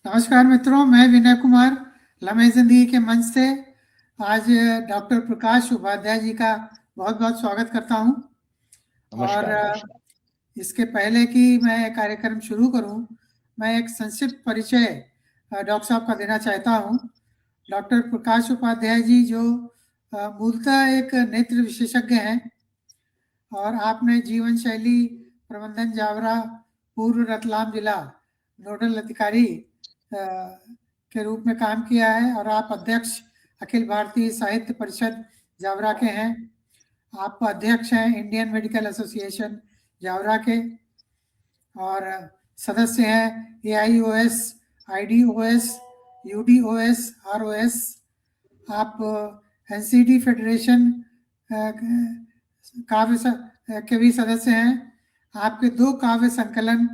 नमस्कार मित्रों, मैं विनय कुमार लम्हे जिंदगी के मंच से आज डॉक्टर प्रकाश उपाध्याय जी का बहुत बहुत स्वागत करता हूं। और नमस्कार नमस्कार। इसके पहले कि मैं कार्यक्रम शुरू करूं, मैं एक संक्षिप्त परिचय डॉक्टर साहब का देना चाहता हूं। डॉक्टर प्रकाश उपाध्याय जी जो मूलतः एक नेत्र विशेषज्ञ हैं और आपने जीवन शैली प्रबंधन जावरा पूर्व रतलाम जिला नोडल अधिकारी के रूप में काम किया है और आप अध्यक्ष अखिल भारतीय साहित्य परिषद जावरा के हैं। आप अध्यक्ष हैं इंडियन मेडिकल एसोसिएशन जावरा के और सदस्य हैं AIOS, IDOS, UDOS, ROS। आप NCD फेडरेशन काव्य के भी सदस्य हैं। आपके 2 काव्य संकलन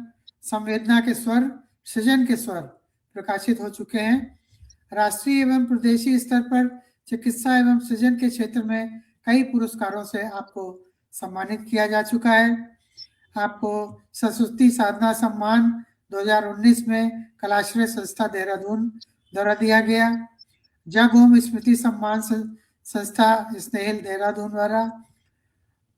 संवेदना के स्वर, सृजन के स्वर प्रकाशित हो चुके हैं। राष्ट्रीय एवं प्रदेशीय स्तर पर चिकित्सा एवं सृजन के क्षेत्र में कई पुरस्कारों से आपको सम्मानित किया जा चुका है। आपको सरस्वती साधना सम्मान 2019 में कलाश्रय संस्था देहरादून द्वारा दिया गया। जग होम स्मृति सम्मान संस्था स्नेहिल देहरादून द्वारा,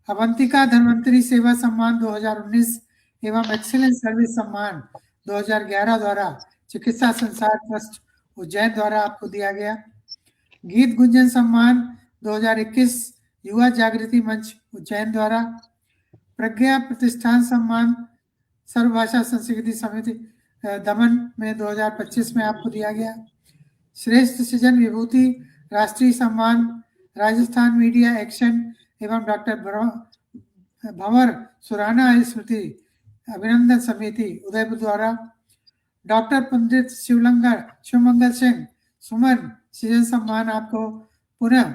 अवंतिका धन्वंतरी सेवा सम्मान 2019 एवं एक्सीलेंस सर्विस सम्मान 2011 द्वारा चिकित्सा संसार ट्रस्ट उज्जैन द्वारा आपको दिया गया। गीत गुंजन सम्मान 2021 युवा जागृति मंच उज्जैन द्वारा। प्रज्ञा प्रतिष्ठान सम्मान सर्वभाषा संस्कृति समिति दमन में 2025 में आपको दिया गया। श्रेष्ठ सृजन विभूति राष्ट्रीय सम्मान राजस्थान मीडिया एक्शन एवं डॉक्टर भंवर सुराना स्मृति अभिनंदन समिति उदयपुर द्वारा। डॉक्टर पंडित शिवमंगल सिंह सुमन सृजन सम्मान आपको पुनः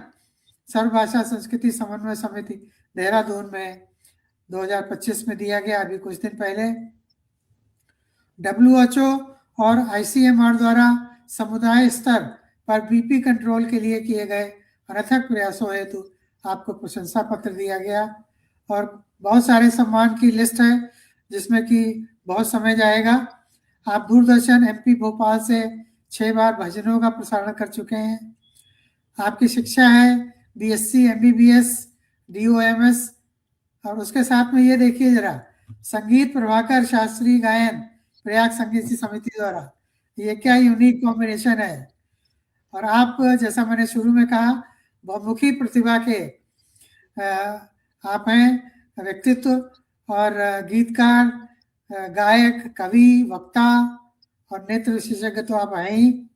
सर्वभाषा संस्कृति समन्वय समिति देहरादून में 2025 में दिया गया, अभी कुछ दिन पहले। WHO और ICMR द्वारा समुदाय स्तर पर BP कंट्रोल के लिए किए गए अनथक प्रयासों हेतु आपको प्रशंसा पत्र दिया गया। और बहुत सारे सम्मान की लिस्ट है जिसमें कि बहुत समय जाएगा। आप दूरदर्शन MP भोपाल से 6 बार भजनों का प्रसारण कर चुके हैं। आपकी शिक्षा है BSc MBBS DOMS और उसके साथ में ये देखिए जरा, संगीत प्रभाकर शास्त्रीय गायन प्रयाग संगीत समिति द्वारा। ये क्या यूनिक कॉम्बिनेशन है। और आप जैसा मैंने शुरू में कहा बहुमुखी प्रतिभा के आप हैं, व्यक्तित्व और गीतकार, गायक, कवि, वक्ता और नेत्र विशेषज्ञ तो आप हैं ही।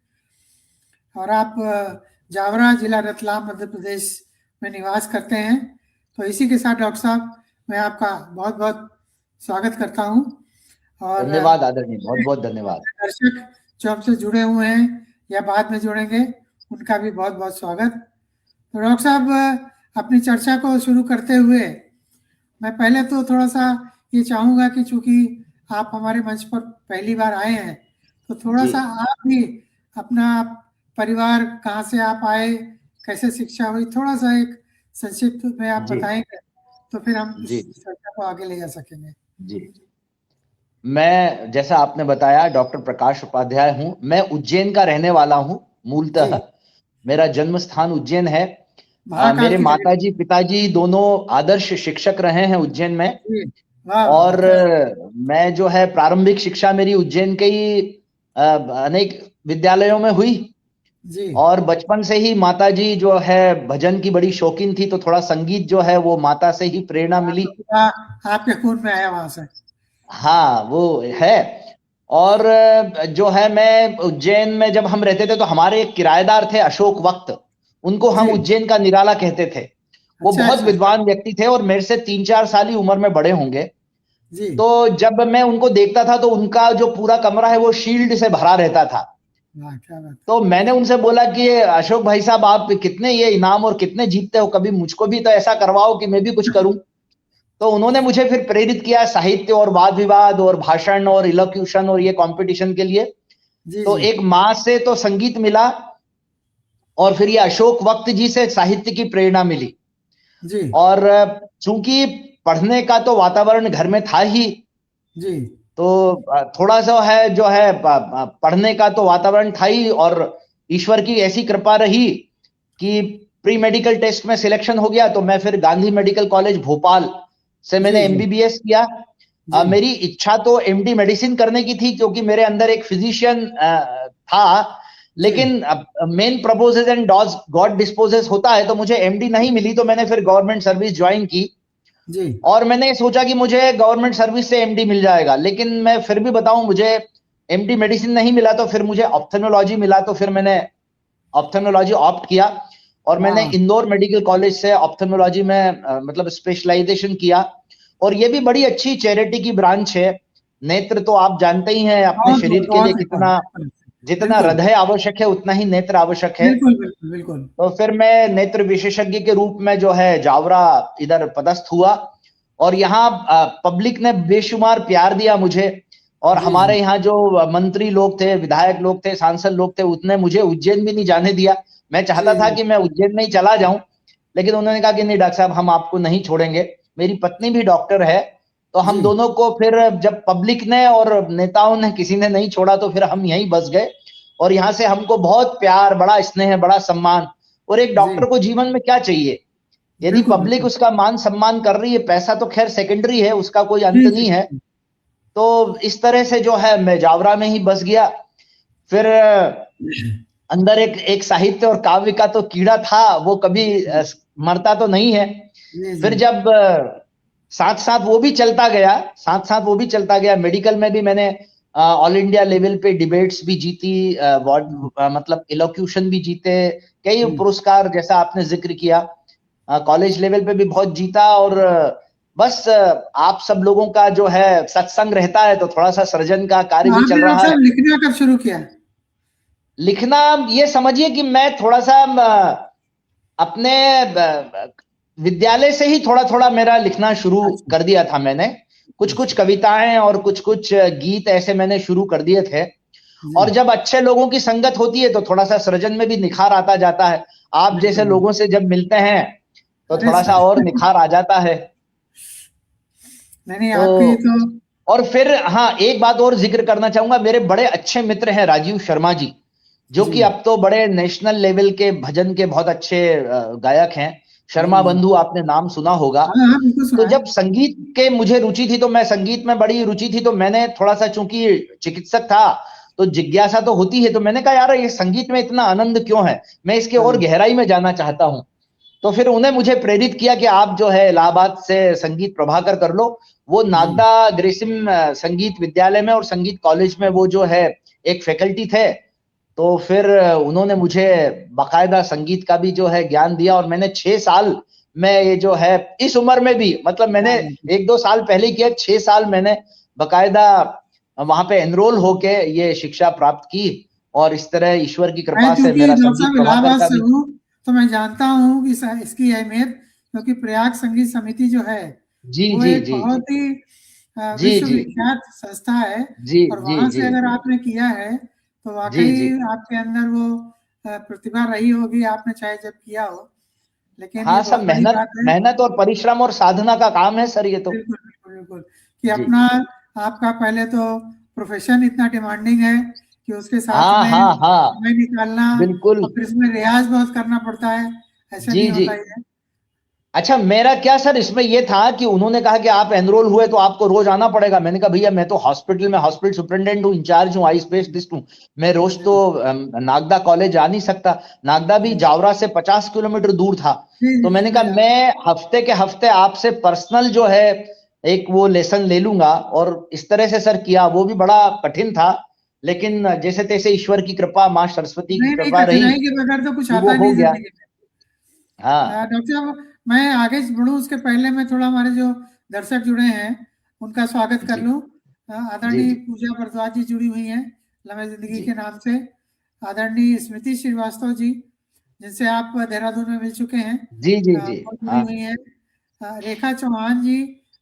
और आप जावरा जिला रतलाम मध्य प्रदेश में निवास करते हैं। तो इसी के साथ डॉक्टर साहब मैं आपका बहुत बहुत स्वागत करता हूं। और धन्यवाद आदरणीय, बहुत बहुत धन्यवाद। दर्शक जो हमसे जुड़े हुए हैं या बाद में जुड़ेंगे उनका भी बहुत बहुत स्वागत। तो डॉक्टर साहब अपनी चर्चा को शुरू करते हुए मैं पहले तो थोड़ा सा ये चाहूंगा कि चूंकि आप हमारे मंच पर पहली बार आए हैं तो थोड़ा सा आप भी अपना परिवार, कहाँ से आप आए, कैसे शिक्षा हुई, थोड़ा सा एक संक्षिप्त में आप बताएंगे तो फिर हम इस चर्चा को आगे ले जा सकेंगे। जी, मैं जैसा आपने बताया डॉक्टर प्रकाश उपाध्याय हूं। मैं उज्जैन का रहने वाला हूं मूलतः। मेरा जन्म स्थान उज्जैन है। मेरे माताजी पिताजी दोनों आदर्श शिक्षक रहे हैं उज्जैन में। और मैं जो है प्रारंभिक शिक्षा मेरी उज्जैन के ही अनेक विद्यालयों में हुई। और बचपन से ही माताजी जो है भजन की बड़ी शौकीन थी, तो थोड़ा संगीत जो है वो माता से ही प्रेरणा मिली। आपके खून में आया वहां से। हाँ वो है। और जो है मैं उज्जैन में जब हम रहते थे तो हमारे एक किराएदार थे अशोक वक्त, उनको हम उज्जैन का निराला कहते थे। वो बहुत विद्वान व्यक्ति थे और मेरे से 3-4 साल ही उम्र में बड़े होंगे। तो जब मैं उनको देखता था तो उनका जो पूरा कमरा है वो शील्ड से भरा रहता था। तो मैंने उनसे बोला कि अशोक भाई साहब आप कितने ये इनाम और कितने जीतते हो, कभी मुझको भी तो ऐसा करवाओ कि मैं भी कुछ करूं। तो उन्होंने मुझे फिर प्रेरित किया साहित्य और वाद विवाद और भाषण और इलोक्यूशन और ये कंपटीशन के लिए। तो एक माँ से तो संगीत मिला और फिर ये अशोक वक्त जी से साहित्य की प्रेरणा मिली। और चूंकि पढ़ने का तो वातावरण घर में था ही, तो थोड़ा सा है जो है पढ़ने का तो वातावरण था ही, और ईश्वर की ऐसी कृपा रही कि प्री मेडिकल टेस्ट में सिलेक्शन हो गया, तो मैं फिर गांधी मेडिकल कॉलेज भोपाल से मैंने जी जी एमबीबीएस किया। जी मेरी इच्छा तो एमडी मेडिसिन करने की थी, क्योंकि मेरे अंदर एक फिजिशियन था, जी लेकिन main proposes and God disposes होता है, तो मुझे एमडी नहीं मिली, तो मैंने फिर गवर्नमेंट सर्विस ज्वाइन की। जी और मैंने सोचा कि मुझे गवर्नमेंट सर्विस से एमडी मिल जाएगा, लेकिन मैं फिर भी बताऊं, मुझे एमडी मेडिसिन नहीं मिला, तो फिर मुझे ऑप्थेल्मोलॉजी मिला, तो फिर मैंने ऑप्थेल्मोलॉजी ऑप्ट किया, और मैंने हाँ इंदौर मेडिकल कॉलेज से ऑप्थेल्मोलॉजी में मतलब स्पेशलाइजेशन किया। और ये भी बड़ी अच्छी चैरिटी की ब्रांच है। नेत्र तो आप जानते ही हैं अपने बहुत शरीर के लिए बहुत कितना, बिल्कुल जितना बिल्कुल हृदय आवश्यक है उतना ही नेत्र आवश्यक है। बिल्कुल बिल्कुल बिल्कुल तो फिर मैं नेत्र विशेषज्ञ के रूप में जो है जावरा इधर पदस्थ हुआ, और यहाँ पब्लिक ने बेशुमार प्यार दिया मुझे। और जी जी हमारे यहाँ जो मंत्री लोग थे, विधायक लोग थे, सांसद लोग थे, उतने मुझे उज्जैन भी नहीं जाने दिया। मैं चाहता जी था जी कि मैं उज्जैन में ही चला जाऊं, लेकिन उन्होंने कहा कि नहीं डॉक्टर साहब, हम आपको नहीं छोड़ेंगे। मेरी पत्नी भी डॉक्टर है, तो हम जी दोनों को फिर जब पब्लिक ने और नेताओं ने किसी ने नहीं छोड़ा, तो फिर हम यहीं बस गए। और यहाँ से हमको बहुत प्यार, बड़ा स्नेह, बड़ा सम्मान। और एक जी डॉक्टर को जीवन में क्या चाहिए? यदि बिल्कुल पब्लिक बिल्कुल उसका मान सम्मान कर रही है, पैसा तो खैर सेकेंडरी है, उसका कोई जी अंत जी नहीं है। तो इस तरह से जो है मैं जावरा में ही बस गया। फिर अंदर एक एक साहित्य और काव्य का तो कीड़ा था, वो कभी मरता तो नहीं है। जी जी फिर जब साथ साथ वो भी चलता गया, साथ साथ वो भी चलता गया, मेडिकल में भी मैंने ऑल इंडिया लेवल पे डिबेट्स भी जीती, मतलब इलोक्यूशन भी जीते, कई जी पुरस्कार जैसा आपने जिक्र किया, कॉलेज लेवल पे भी बहुत जीता। और बस आप सब लोगों का जो है सत्संग रहता है, तो थोड़ा सा सृजन का कार्य तो भी चल आपने रहा डॉक्टर है। साहब लिखना कब शुरू किया? लिखना, ये समझिए कि मैं थोड़ा सा अपने विद्यालय से ही थोड़ा थोड़ा मेरा लिखना शुरू अच्छा कर दिया था मैंने। कुछ कुछ अच्छा कविताएं और कुछ कुछ गीत ऐसे मैंने शुरू कर दिए थे। जी और जब अच्छे लोगों की संगत होती है, तो थोड़ा सा सृजन में भी निखार आता जाता है। आप जैसे बिल्कुल लोगों से जब मिलते हैं, तो अरे थोड़ा सा सर और निखार आ जाता है। नहीं नहीं आपकी तो तो और फिर हाँ, एक बात और जिक्र करना चाहूंगा, मेरे बड़े अच्छे मित्र हैं राजीव शर्मा जी, जो जी कि अब तो बड़े नेशनल लेवल के भजन के बहुत अच्छे गायक हैं। जी शर्मा जी बंधु आपने नाम सुना होगा। हाँ हाँ बिल्कुल तो सुना है जब संगीत के मुझे रुचि थी, तो मैं संगीत में बड़ी रुचि थी, तो मैंने थोड़ा सा, चूंकि चिकित्सक था, तो जिज्ञासा तो होती है, तो मैंने कहा यार, ये संगीत में इतना आनंद क्यों है, मैं इसके और हाँ गहराई में जाना चाहता हूं। तो फिर उन्हें मुझे प्रेरित किया कि आप जो है इलाहाबाद से संगीत प्रभाकर कर लो। वो जी नागदा ग्रेसिम संगीत विद्यालय में और संगीत कॉलेज में वो जो है एक फैकल्टी थे। तो फिर उन्होंने मुझे बाकायदा संगीत का भी जो है ज्ञान दिया, और मैंने 6 साल में ये जो है, इस उम्र में भी, मतलब मैंने हाँ 1-2 साल पहले किया, 6 साल मैंने बाकायदा वहां पे एनरोल होके ये शिक्षा प्राप्त की। और इस तरह ईश्वर की मैं कृपा से चूंकि मेरा डॉक्टर संगीत साहब प्रभाकर इलाहाबाद का से भी। हूँ तो मैं जानता हूँ कि इसकी अहमियत, क्योंकि प्रयाग संगीत समिति जो है जी वो जी एक जी जी बहुत ही जी जी विश्वविख्यात संस्था है। जी और जी वहां जी से अगर जी आपने किया है तो जी वाकई जी आपके अंदर वो प्रतिभा रही होगी, आपने चाहे जब किया हो। लेकिन ये हाँ, सब बहुत बड़ी मेहनत बात है। मेहनत और परिश्रम और साधना का काम है सर, ये तो। बिल्कुल बिल्कुल बिल्कुल कि जी। अपना आपका पहले तो प्रोफेशन इतना डिमांडिंग है कि उसके साथ हाँ में हाँ हाँ, समय निकालना, बिल्कुल। और फिर इसमें रियाज बहुत करना पड़ता है, ऐसे जी नहीं जी। होता ही है। अच्छा, मेरा क्या सर इसमें ये था कि उन्होंने कहा कि आप एनरोल हुए तो आपको रोज आना पड़ेगा। मैंने कहा भैया, मैं तो हॉस्पिटल में हॉस्पिटल सुपरिटेंडेंट हूँ, इंचार्ज हूँ, आई स्पेशलिस्ट हूँ। मैं रोज तो जी नागदा कॉलेज आ नहीं सकता। नागदा भी जी जावरा से 50 किलोमीटर दूर था। जी तो जी मैंने मैं कहा जानता मैं हफ्ते के हफ्ते आपसे पर्सनल जो है एक वो लेसन ले लूंगा। और इस तरह से सर किया, वो भी बड़ा कठिन था, लेकिन जैसे तैसे ईश्वर की कृपा, माँ सरस्वती की नहीं नहीं, कृपा रही कठिनाई के बगैर तो कुछ कि वो आता हो नहीं गया। जिंदगी में। हाँ डॉक्टर साहब मैं आगे बढ़ूं उसके पहले मैं थोड़ा हमारे जो दर्शक जुड़े हैं उनका स्वागत कर जी लूं। जी आदरणीय जी पूजा भारद्वाज जी जुड़ी हुई हैं लम्हे जिंदगी जी के नाम से। आदरणीय स्मृति श्रीवास्तव जी, जिनसे आप देहरादून में मिल चुके हैं, जी जी जी। वो जुड़ी हाँ हुई हैं। रेखा चौहान जी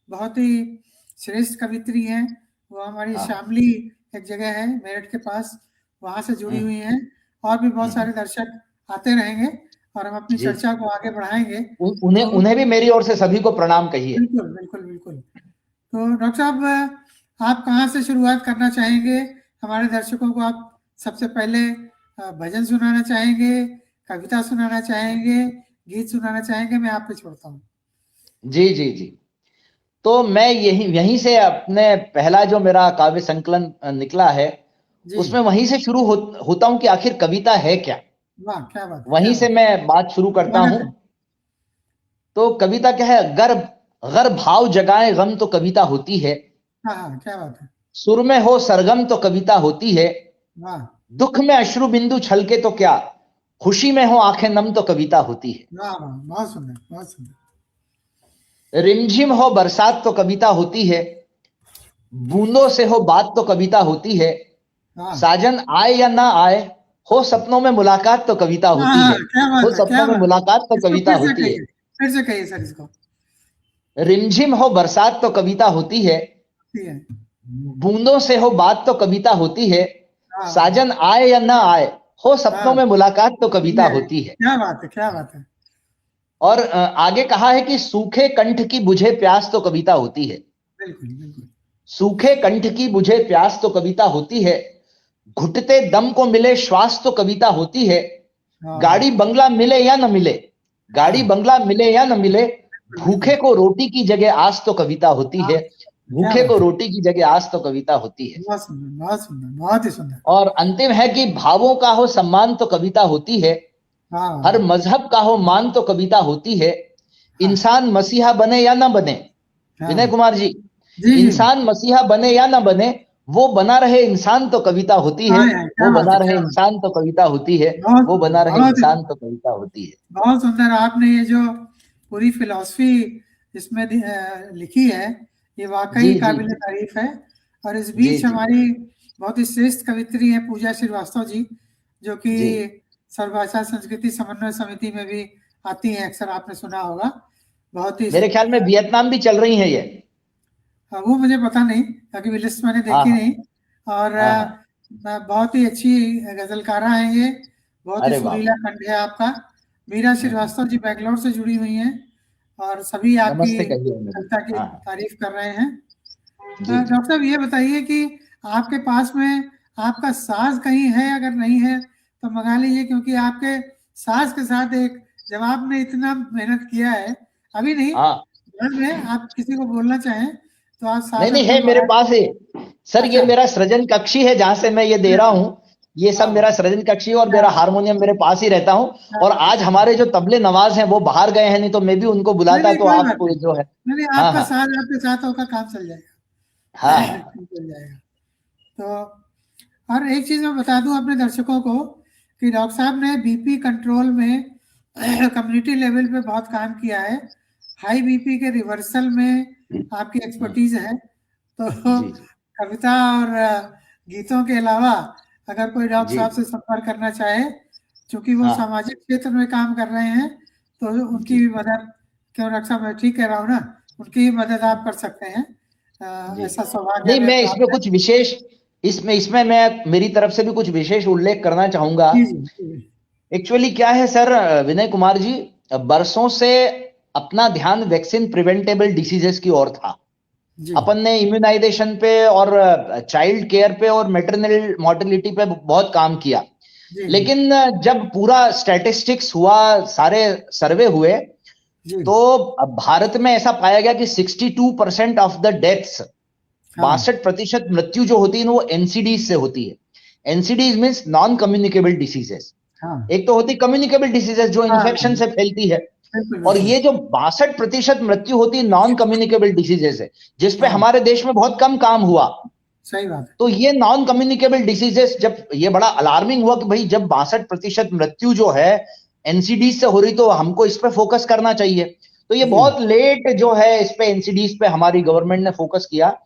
बहुत ही श्रेष्ठ कवित्री हैं, वो हमारी हाँ। शामली एक जगह है मेरठ के पास, वहां से जुड़ी हम्म हुई हैं। और भी बहुत हम्म। सारे दर्शक आते रहेंगे और हम अपनी जी। चर्चा को आगे बढ़ाएंगे। उन्हें तो उन्हें भी मेरी ओर से सभी को प्रणाम कहिए। बिल्कुल बिल्कुल बिल्कुल। तो डॉक्टर साहब आप कहाँ से शुरुआत करना चाहेंगे? हमारे दर्शकों को आप सबसे पहले भजन सुनाना चाहेंगे, कविता सुनाना चाहेंगे, गीत सुनाना चाहेंगे? मैं आप पे छोड़ता हूँ। जी जी जी। तो मैं यहीं से अपने पहला जो मेरा काव्य संकलन निकला है, जी। उसमें वहीं से शुरू होता हूं कि आखिर कविता है क्या। वाह, क्या बात है, क्या वहीं से बात मैं बात शुरू है। करता हूं। स्वागत है। तो कविता क्या है? गर गर भाव जगाए गम तो कविता होती है, हाँ हाँ, क्या बात है। सुर में हो सरगम तो कविता होती है, वाह दुख में अश्रु बिंदु छलके तो क्या, खुशी में हो आंखें नम तो कविता होती है, वाह वाह, बहुत सुंदर, बहुत सुंदर। रिमझिम हो बरसात तो कविता होती है, बूंदों से हो बात तो कविता होती है, वाह। साजन आए या ना आए, हो सपनों में मुलाकात तो कविता हाँ होती हाँ, है, क्या हो बात है, क्या सपनों में बात मुलाकात तो है। इसको कविता होती है, फिर से कहिए सर इसको। रिमझिम हो बरसात तो कविता होती है, ठीक है। बूंदों से हो बात तो कविता होती है, हाँ साजन आए या ना आए, हो हाँ, सपनों में मुलाकात तो कविता ये होती है। क्या बात है, क्या बात है। और आगे कहा है कि सूखे कंठ की बुझे प्यास तो कविता होती है, बिल्कुल बिल्कुल। सूखे कंठ की बुझे प्यास तो कविता होती है, घुटते दम को मिले श्वास तो कविता होती है, गाड़ी हाँ बंगला मिले या न मिले, गाड़ी हाँ, बंगला मिले या न मिले, बिल्कुल भूखे बिल्कुल। को रोटी की जगह आस तो कविता होती हाँ, है, क्या भूखे को बात है। रोटी की जगह आस तो कविता होती है। बहुत सुंदर, बहुत सुंदर, बहुत ही सुंदर। और अंतिम है कि भावों का हो सम्मान तो कविता होती है, हर हाँ मजहब का हो मान तो कविता होती है, हाँ इंसान मसीहा बने या ना बने, विनय हाँ। कुमार जी, जी जी। इंसान मसीहा बने या ना बने, वो बना रहे इंसान तो कविता होती है, हाँ यार, वो क्या बात बना है, रहे क्या बात है। इंसान तो कविता होती है, बहुत वो सुंदर, बना रहे बहुत ही इंसान सुंदर। तो कविता होती है। बहुत सुंदर आपने ये जो पूरी फिलॉसफी इसमें लिखी है, ये जी वाकई जी काबिल तारीफ है। और इस जी बीच जी हमारी बहुत ही श्रेष्ठ कवित्री है पूजा श्रीवास्तव जी, जो कि जी। सर्वभाषा संस्कृति समन्वय समिति में भी आती हैं, अक्सर आपने सुना होगा। बहुत ही मेरे ख्याल में वियतनाम भी चल रही है ये। वो मुझे पता नहीं, क्योंकि लिस्ट मैंने हाँ देखी हाँ नहीं। और हाँ हाँ। बहुत ही अच्छी गजलकारा है ये। बहुत ही अरे वाह सुरीला वाह। कंठ है आपका। मीरा हम्म। श्रीवास्तव जी बेंगलोर से जुड़ी हुई हैं, और सभी आपकी नमस्ते कहिए उन्हें भी। कविता की हाँ हाँ। तारीफ कर रहे हैं। जी जी। डॉक्टर साहब, ये बताइए कि आपके पास में आपका साज कहीं है? अगर नहीं है तो मंगा लीजिए, क्योंकि आपके साज के साथ एक, जब आपने इतना मेहनत किया है, अभी नहीं, हाँ। बाद में आप किसी को बोलना चाहें तो आप नहीं साथ नहीं, अपना है मेरे मंगा। पास है सर, ये अच्छा। मेरा सृजन कक्षी है जहां से मैं ये दे अरे रहा वाह, हूँ। ये सब वाह वाह, मेरा सृजन कक्षी और क्या मेरा बात, हारमोनियम मेरे पास ही रहता हूँ। क्या और बात है, आज क्या बात हमारे है। जो तबले नवाज हैं वो बाहर गए हैं, नहीं तो मैं भी उनको नहीं बुलाता नहीं, तो कोई बात आपको नहीं। जो है। नहीं नहीं, हाँ आपका हाँ साथ आपके साथ होगा, काम चल हाँ जाएगा। हाँ। काम चल जाएगा। तो और एक चीज मैं बता दूं अपने दर्शकों को कि डॉक्टर साहब ने बीपी कंट्रोल में कम्युनिटी लेवल पे बहुत काम किया है। हाई बीपी के रिवर्सल में आपकी हम्म, एक्सपर्टीज है। तो जी जी कविता और गीतों के अलावा अगर कोई डॉक्टर जी। साहब से संपर्क करना चाहे, क्योंकि वो हाँ सामाजिक क्षेत्र में काम कर रहे हैं, तो उनकी जी भी मदद, क्यों डॉक्टर साहब, मैं ठीक कह रहा हूँ ना? उनकी भी मदद आप कर सकते हैं। जी। ऐसा सौभाग्य नहीं, हमें मैं इसमें प्राप्त है। कुछ विशेष, इसमें इसमें मैं मेरी तरफ से भी कुछ विशेष उल्लेख करना चाहूंगा। जी जी जी एक्चुअली क्या है सर, विनय कुमार जी, बरसों से अपना ध्यान वैक्सीन प्रिवेंटेबल डिसीजेस की ओर था। जी अपन ने इम्यूनाइजेशन पे और चाइल्ड केयर पे और मेटरनल मॉर्टेलिटी पे बहुत काम किया। जी जी लेकिन जब पूरा स्टैटिस्टिक्स हुआ, सारे सर्वे हुए, जी। तो भारत में ऐसा पाया गया कि 62% ऑफ द डेथ्स, हाँ 62% मृत्यु जो होती है वो एनसीडीज से होती है। NCDs means non communicable diseases. हाँ एक तो होती कम्युनिकेबल डिसीजेस जो हाँ, इन्फेक्शन से फैलती है, बिल्कुल और बिल्कुल। ये जो 62% मृत्यु होती है नॉन कम्युनिकेबल डिसीजेस है, जिसपे हाँ, हमारे देश में बहुत कम काम हुआ। सही बात है। तो ये नॉन कम्युनिकेबल डिसीजेस, जब ये बड़ा अलार्मिंग हुआ कि भाई जब 62% मृत्यु जो है एनसीडी से हो रही, तो हमको इस पे फोकस करना चाहिए। तो ये जी बहुत लेट जो है इस पे एनसीडीज पे हमारी गवर्नमेंट ने फोकस किया।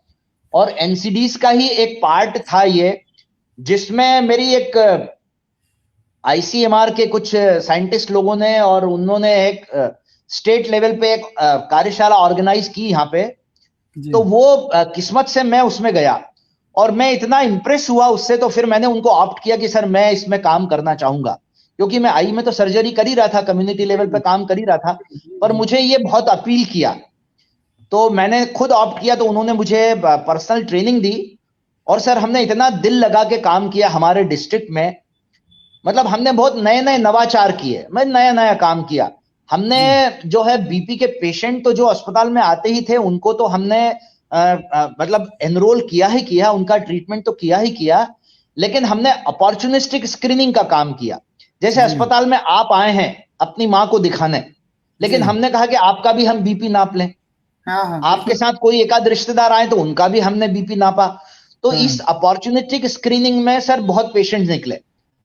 और एनसीडीज का ही एक पार्ट था ये, जिसमें मेरी एक आईसीएमआर के कुछ साइंटिस्ट लोगों ने, और उन्होंने एक स्टेट लेवल पे एक कार्यशाला ऑर्गेनाइज की यहाँ पे। जी तो वो किस्मत से मैं उसमें गया, और मैं इतना इंप्रेस हुआ उससे, तो फिर मैंने उनको ऑप्ट किया कि सर मैं इसमें काम करना चाहूंगा। क्योंकि मैं आई में तो सर्जरी कर ही रहा था, कम्युनिटी जी लेवल पे जी काम कर ही रहा था, जी पर जी। मुझे ये बहुत अपील किया। तो मैंने खुद ऑप्ट किया, तो उन्होंने मुझे पर्सनल ट्रेनिंग दी। और सर हमने इतना दिल लगा के काम किया हमारे डिस्ट्रिक्ट में, मतलब हमने बहुत नए नए नवाचार किए, मैं नया नया काम किया हमने। जो है बीपी के पेशेंट तो जो अस्पताल में आते ही थे उनको तो हमने मतलब एनरोल किया ही किया, उनका ट्रीटमेंट तो किया ही किया, लेकिन हमने अपॉर्चुनिस्टिक स्क्रीनिंग का काम किया। जैसे अस्पताल में आप आए हैं अपनी माँ को दिखाने, लेकिन हमने कहा कि आपका भी हम बीपी नाप लें। आपके साथ कोई एक आध रिश्तेदार आए तो उनका भी हमने बीपी नापा। तो इस अपॉर्चुनिस्टिक स्क्रीनिंग में सर बहुत पेशेंट निकले।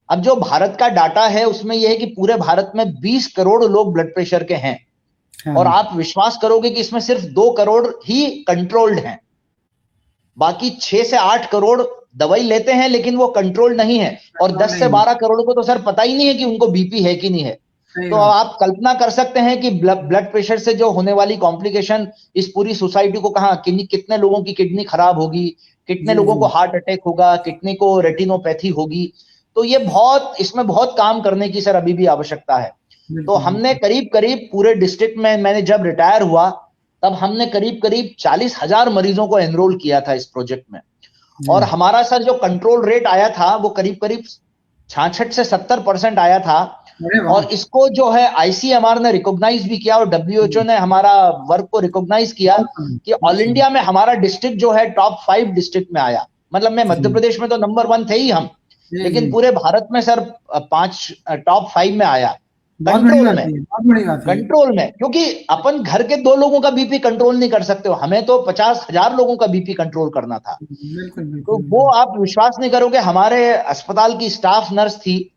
अब जो भारत का डाटा है उसमें यह है कि पूरे भारत में 20 करोड़ लोग ब्लड प्रेशर के हैं, और आप विश्वास करोगे कि इसमें सिर्फ 2 करोड़ ही कंट्रोल्ड हैं, बाकी 6 से 8 करोड़ दवाई लेते हैं लेकिन वो कंट्रोल नहीं है, और 10 से 12 करोड़ को तो सर पता ही नहीं है कि उनको बीपी है कि नहीं है। तो आप कल्पना कर सकते हैं कि ब्लड प्रेशर से जो होने वाली कॉम्प्लिकेशन इस पूरी सोसाइटी को कहां, कितने लोगों की किडनी खराब होगी, कितने लोगों को हार्ट अटैक होगा, कितने को रेटिनोपैथी होगी। तो ये इसमें बहुत काम करने की सर अभी भी आवश्यकता है। तो हमने करीब करीब पूरे डिस्ट्रिक्ट में, मैंने जब रिटायर हुआ तब हमने करीब करीब 40,000 मरीजों को एनरोल किया था इस प्रोजेक्ट में, और हमारा सर जो कंट्रोल रेट आया था वो करीब करीब 66 से 70% आया था। और इसको जो है आईसीएमआर ने रिकॉग्नाइज भी किया, और डब्ल्यूएचओ ने हमारा वर्क को रिकॉग्नाइज किया कि ऑल इंडिया में हमारा डिस्ट्रिक्ट जो है टॉप 5 डिस्ट्रिक्ट में आया। मतलब मैं मध्य प्रदेश में तो नंबर 1 थे ही हम, लेकिन पूरे भारत में सर 5 टॉप 5 में आया। कंट्रोल में, क्योंकि अपन घर के 2 लोगों का बीपी कंट्रोल नहीं कर सकते हो, हमें तो 50,000 लोगों का बीपी कंट्रोल करना था। तो वो आप विश्वास नहीं करोगे, हमारे अस्पताल की स्टाफ नर्स थी,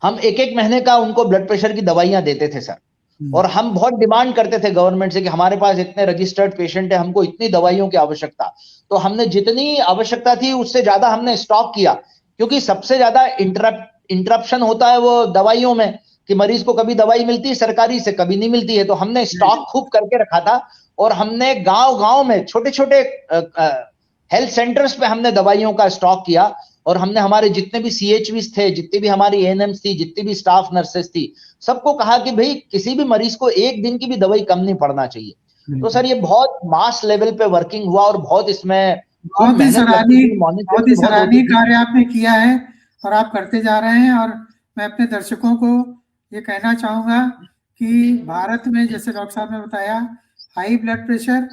हम 1-1 महीने का उनको ब्लड प्रेशर की दवाइयां देते थे सर। और हम बहुत डिमांड करते थे गवर्नमेंट से कि हमारे पास इतने रजिस्टर्ड पेशेंट है, हमको इतनी दवाइयों की आवश्यकता। तो हमने जितनी आवश्यकता थी उससे ज्यादा हमने स्टॉक किया, क्योंकि सबसे ज्यादा इंटरप्शन होता है वो दवाइयों में, कि मरीज को कभी दवाई मिलती है सरकारी से, कभी नहीं मिलती है। तो हमने स्टॉक खूब करके रखा था, और हमने गांव-गांव में छोटे-छोटे हेल्थ सेंटर्स पे हमने दवाइयों का स्टॉक किया। और हमने हमारे जितने भी सीएचवीज थे, जितनी भी हमारी एएनएम्स थी, जितनी भी स्टाफ नर्सेस थी, सबको कहा कि भाई किसी भी मरीज को 1 दिन की भी दवाई कम नहीं पड़ना चाहिए। तो सर ये बहुत मास लेवल पे वर्किंग हुआ, और बहुत इसमें बहुत ही सराहनीय कार्य आपने किया है और आप करते जा रहे हैं। और मैं अपने दर्शकों को ये कहना चाहूंगा कि भारत में, जैसे डॉक्टर साहब ने बताया, हाई ब्लड प्रेशर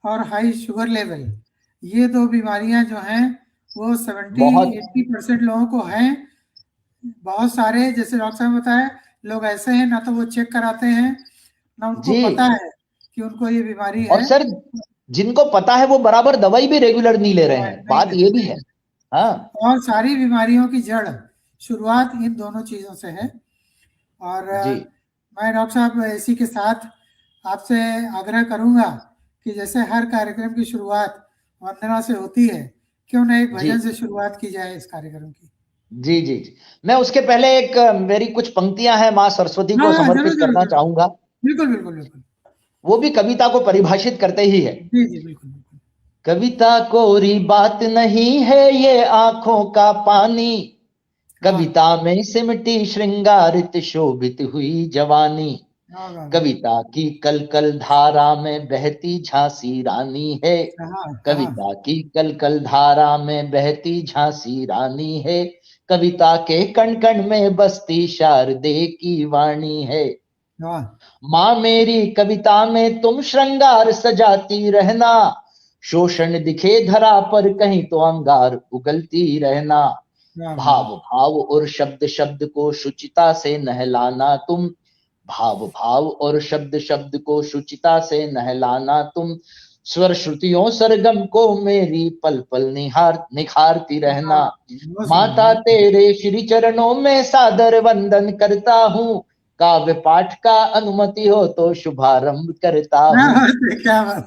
और हाई शुगर लेवल, ये 2 बीमारियां जो हैं वो 70-80% लोगों को हैं। बहुत सारे, जैसे डॉक्टर साहब ने बताया, लोग ऐसे हैं ना तो वो चेक कराते हैं, ना उनको पता है कि उनको ये बीमारी है। और सर जिनको पता है वो बराबर दवाई भी रेगुलर नहीं ले रहे हैं, बात ये भी है। हाँ, और सारी बीमारियों की जड़, शुरुआत इन दोनों चीजों से है। और मैं डॉक्टर साहब इसी के साथ आपसे आग्रह करूंगा कि जैसे हर कार्यक्रम की शुरुआत वंदना से होती है, क्यों ना एक भजन से शुरुआत की जाए इस कार्यक्रम की। जी। मैं उसके पहले एक मेरी कुछ पंक्तियां हैं माँ सरस्वती को समर्पित करना चाहूंगा। बिल्कुल। वो भी कविता को परिभाषित करते ही है। जी बिल्कुल। कविता कोरी बात नहीं है ये आंखों का पानी, कविता में सिमटी श्रृंगारित शोभित हुई जवानी, कविता की कल कल धारा में बहती झांसी रानी है, कविता की कल कल धारा में बहती झांसी रानी है, कविता के कण कण में बसती शारदे की वाणी है। माँ मेरी कविता में तुम श्रृंगार सजाती रहना, शोषण दिखे धरा पर कहीं तो अंगार उगलती रहना, भाव भाव और शब्द शब्द को शुचिता से नहलाना तुम, भाव भाव और शब्द शब्द को शुचिता से नहलाना तुम, स्वर श्रुतियों सरगम को मेरी पल पल निखारती रहना, माता तेरे श्री चरणों में सादर वंदन करता हूँ, काव्य पाठ का अनुमति हो तो शुभारंभ करता हूँ,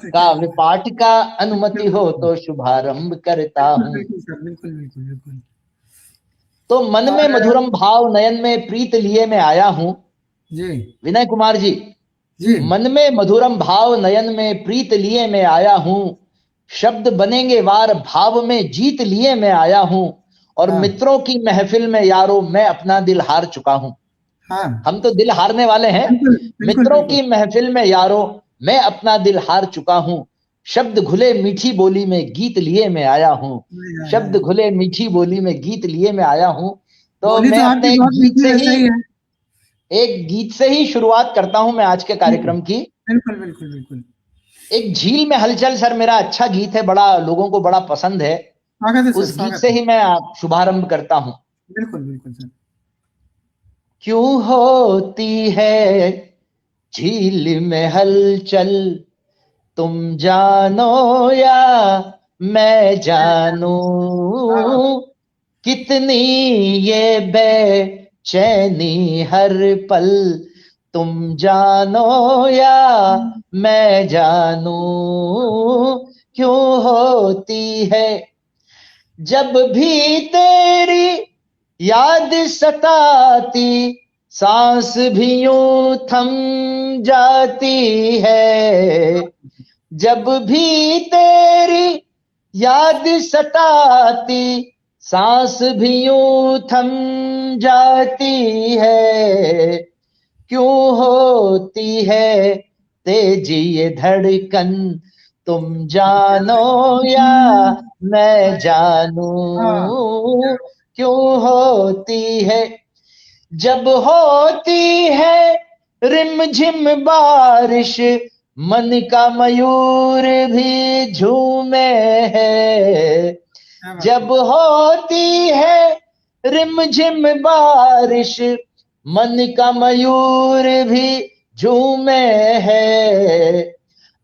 काव्य पाठ का अनुमति हो तो शुभारंभ करता हूँ। बिल्कुल। तो मन में मधुरम भाव नयन में प्रीत लिए मैं आया हूँ जी विनय कुमार जी। मन में मधुरम भाव नयन में प्रीत लिए मैं आया हूँ, शब्द बनेंगे वार भाव में जीत लिए मैं आया हूँ, और मित्रों की महफिल में यारों मैं अपना दिल हार चुका हूँ। हम तो दिल हारने वाले हैं। मित्रों की महफिल में यारों मैं अपना दिल हार चुका हूं, शब्द घुले मीठी बोली में गीत लिए मैं आया हूं, शब्द घुले मीठी बोली में गीत लिए मैं आया हूं। तो बोली मैं तो अपने आपकी बहुत मीठी वैसा ही है। एक गीत से ही शुरुआत करता हूं मैं आज के कार्यक्रम की। बिल्कुल बिल्कुल बिल्कुल। एक झील में हलचल सर मेरा अच्छा गीत है, बड़ा लोगों को बड़ा पसंद है। स्वागत है सर, उस गीत स्वागत से है। ही मैं शुभारंभ करता हूं। बिल्कुल बिल्कुल सर। क्यों होती है झील में हलचल, तुम जानो या मैं जानूं, कितनी ये बेचैनी हर पल, तुम जानो या मैं जानूं, क्यों होती है जब भी तेरी याद सताती, सांस भी यूं थम जाती है, जब भी तेरी याद सताती, सांस भी यूं थम जाती है, क्यों होती है तेजी ये धड़कन, तुम जानो या मैं जानूं, क्यों होती है जब होती है रिमझिम बारिश, मन का मयूर भी झूमे है, जब होती है रिमझिम बारिश, मन का मयूर भी झूमे है,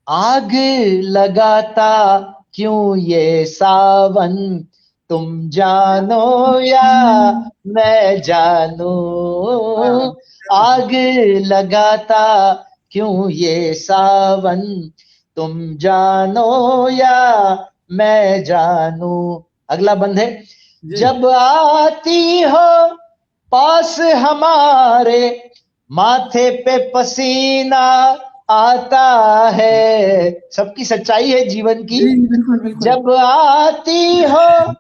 आग लगाता क्यों ये सावन, तुम जानो या मैं जानूं, आग लगाता क्यों ये सावन, तुम जानो या मैं जानूं। अगला बंद है, जब आती हो पास हमारे, माथे पे पसीना आता है, सबकी सच्चाई है जीवन की। जब आती हो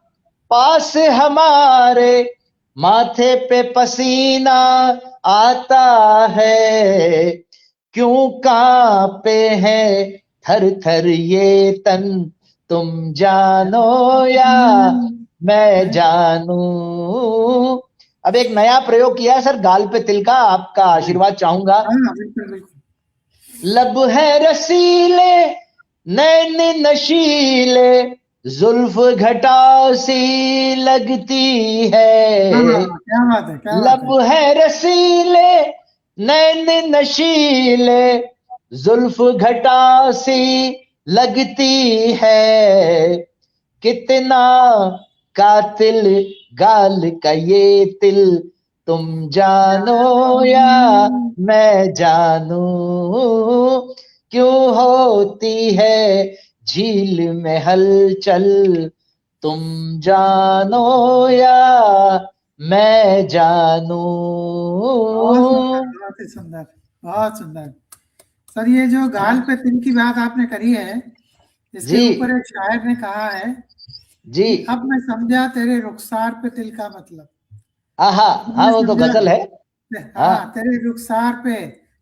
पास हमारे, माथे पे पसीना आता है, क्यों कांपे हैं थर थर ये तन, तुम जानो या मैं जानूं। अब एक नया प्रयोग किया है सर, गाल पे तिल का, आपका आशीर्वाद चाहूंगा। लब है रसीले नैन नशीले, जुल्फ घटा सी लगती है, क्या बात है, क्या लब बात है रसीले नैन नशीले, जुल्फ घटा सी लगती है, कितना कातिल गाल का ये तिल, तुम जानो या मैं जानूं, क्यों होती है झील में हलचल, तुम जानो या मैं जानूं। बहुत ही सुंदर, बहुत सुंदर सर। ये जो गाल पे तिल की बात आपने करी है, इसके ऊपर एक शायर ने कहा है जी, कि अब मैं समझा तेरे रुखसार पे तिल का मतलब। हाँ वो तो गजल है। हाँ, तेरे रुखसार पे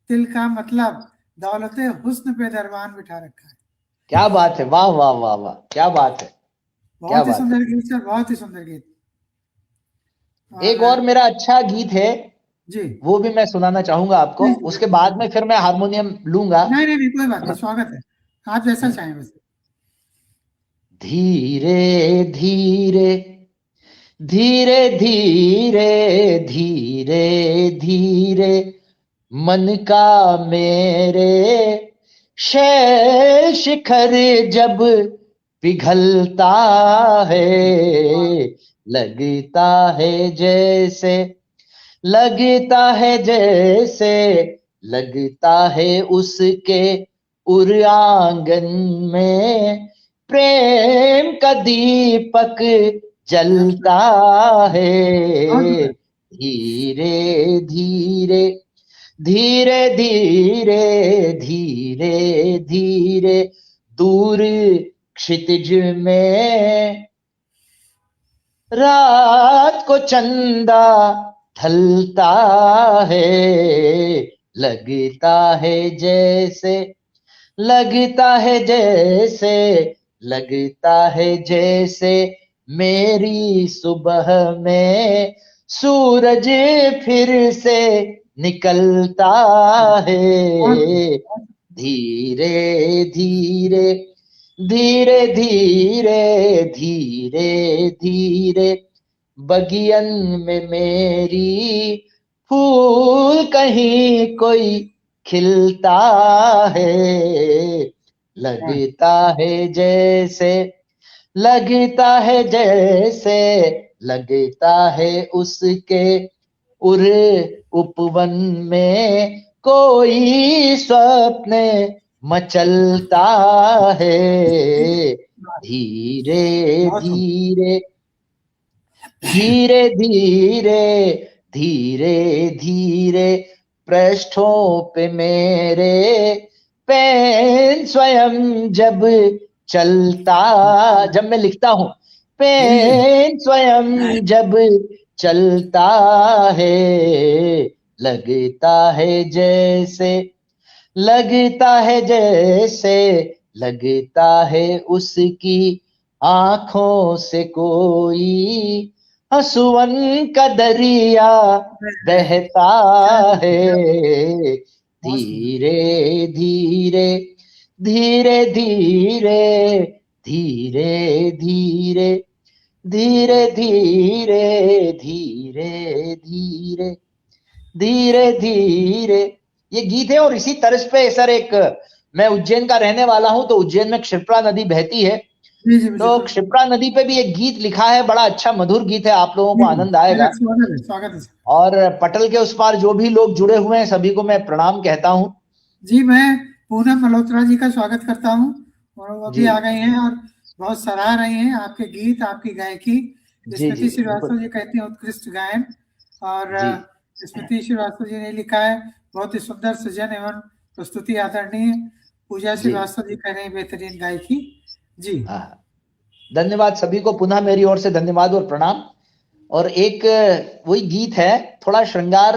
तिल का मतलब, दौलते हुस्न पे दरबान बिठा रखा है। क्या बात है, वाह वाह वाह वाह, क्या बात है, बहुत ही सुंदर गीत सर, बहुत ही सुंदर गीत। एक और मेरा अच्छा गीत है जी, वो भी मैं सुनाना चाहूंगा आपको, उसके बाद में फिर मैं हारमोनियम लूंगा। नहीं नहीं नहीं, कोई बात नहीं, स्वागत है, आप जैसा चाहें वैसे। धीरे धीरे धीरे धीरे धीरे धीरे मन का मेरे शैल शिखर जब पिघलता है, लगता है जैसे, लगता है जैसे, लगता है उसके उर आंगन में प्रेम का दीपक जलता है, धीरे धीरे धीरे धीरे धीरे धीरे दूर क्षितिज में रात को चंदा ढलता है, लगता है जैसे, लगता है जैसे मेरी सुबह में सूरज फिर से निकलता है। धीरे धीरे धीरे धीरे धीरे धीरे बगियन में मेरी फूल कहीं कोई खिलता है। लगता है उसके उर उपवन में कोई स्वप्न मचलता है। धीरे धीरे धीरे धीरे धीरे धीरे पृष्ठों पे मेरे पेन स्वयं जब मैं लिखता हूं, पेन स्वयं जब चलता है। लगता है उसकी आंखों से कोई हंसुअन का दरिया बहता है। धीरे धीरे धीरे धीरे धीरे धीरे धीरे धीरे धीरे धीरे धीरे धीरे ये गीत है। और इसी तर्ज पे सर मैं उज्जैन का रहने वाला हूं, तो उज्जैन में क्षिप्रा नदी बहती है, तो क्षिप्रा नदी पे भी एक गीत लिखा है, बड़ा अच्छा मधुर गीत है, आप लोगों को आनंद आएगा। स्वागत है। और पटल के उस पार जो भी लोग जुड़े हुए हैं सभी को मैं प्रणाम कहता हूँ। जी, मैं पूनम मल्होत्रा जी का स्वागत करता हूँ, और वो भी आ गए हैं और बहुत सराह रही हैं आपके गीत, आपकी गायकी। स्मृति श्रीवास्तव जी कहती हैं उत्कृष्ट गायन, और स्मृति श्रीवास्तव जी ने लिखा है बहुत ही सुंदर सृजन एवं प्रस्तुति आदरणीय। पूजा श्रीवास्तव जी कह रहे हैं बेहतरीन गायकी। जी धन्यवाद सभी को, पुनः मेरी ओर से धन्यवाद और प्रणाम। और एक वही गीत है, थोड़ा श्रृंगार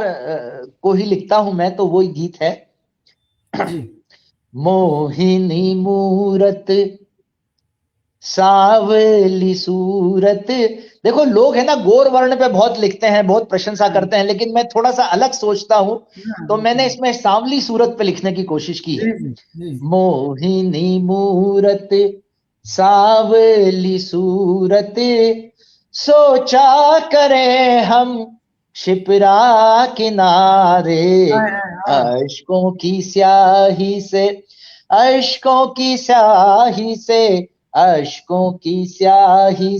को ही लिखता हूं मैं, तो वही गीत है मोहिनी मूरत सावली सूरत। देखो लोग है ना गोर वर्ण पे बहुत लिखते हैं, बहुत प्रशंसा करते हैं, लेकिन मैं थोड़ा सा अलग सोचता हूं, तो मैंने इसमें सांवली सूरत पे लिखने की कोशिश की है। मोहिनी मूरत सावली सूरत सोचा करें हम शिप्रा किनारे। अश्कों की स्याही